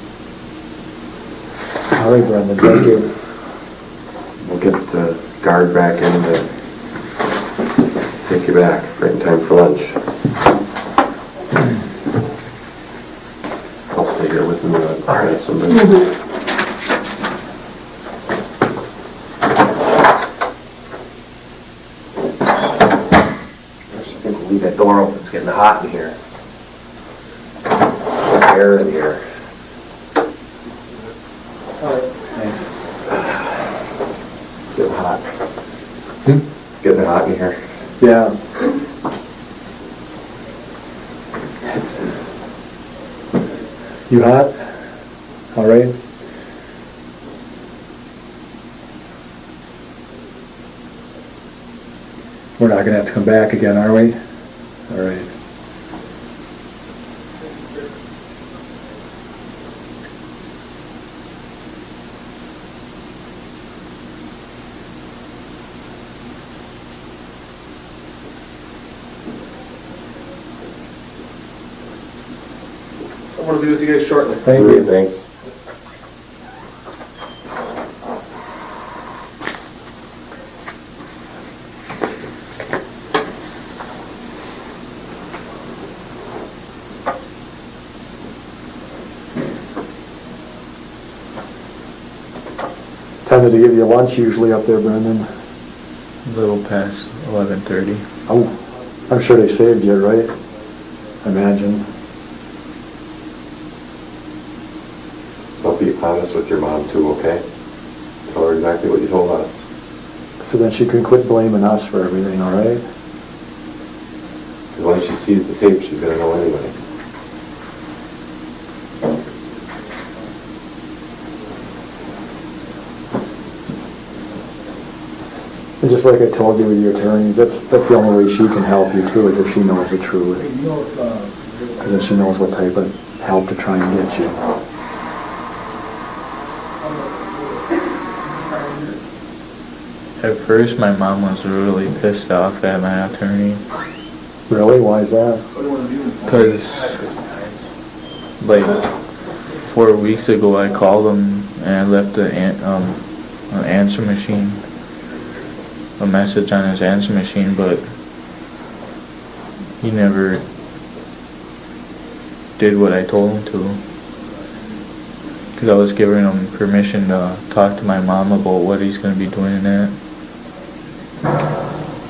All right, Brendan, thank you. We'll get the guard back in to take you back right in time for lunch. I'll stay here with you and grab something. I think we'll leave that door open. It's getting hot in here. There's air in here. Getting hot. Getting hot in here. Yeah. You hot? All right. We're not going to have to come back again, are we? All right. I want to be with you guys shortly. Thank you. Thanks. Time to give you lunch usually up there, Brendan. A little past 11:30. Oh, I'm sure they saved you, right? I imagine. So be honest with your mom too, okay? Tell her exactly what you told us. So then she can quit blaming us for everything, all right? Because once she sees the tape, she's going to know anyway. And just like I told you with your attorneys, that's the only way she can help you too, is if she knows the truth. Because then she knows what type of help to try and get you. At first, my mom was really pissed off at my attorney. Really? Why is that? Because, like, 4 weeks ago, I called him and I left an answer machine, a message on his answer machine, but he never did what I told him to. Because I was giving him permission to talk to my mom about what he's going to be doing in that.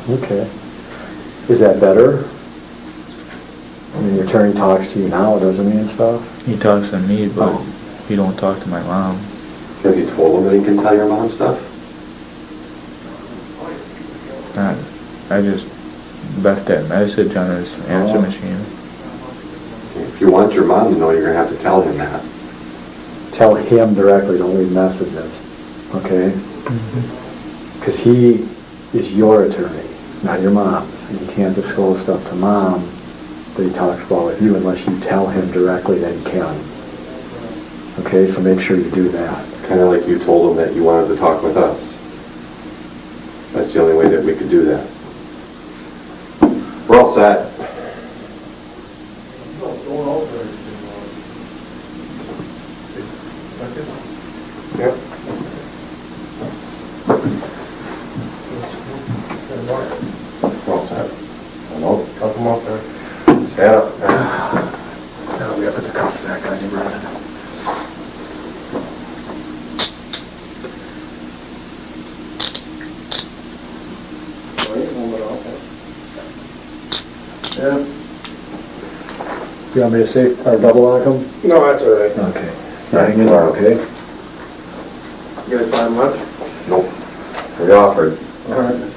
Okay. Is that better? I mean, your attorney talks to you now, doesn't he, and stuff? He talks to me, but he don't talk to my mom. Have you told him that he can tell your mom stuff? I just left that message on his answer machine. If you want your mom to know, you're going to have to tell him that. Tell him directly, don't leave messages, okay? Because he is your attorney, not your mom's. And you can't disclose stuff to mom that he talks about with you unless you tell him directly that he can. Okay, so make sure you do that. Kind of like you told him that you wanted to talk with us. That's the only way that we could do that. We're all set. Yep. We're all set. Hello? Couple more there. Stand up. Now we have to cuss that guy, Brendan. Yeah. You want me to say, or double lock him? No, that's all right. Okay. Hang in there, okay? You guys find much? Nope. We offered. All right.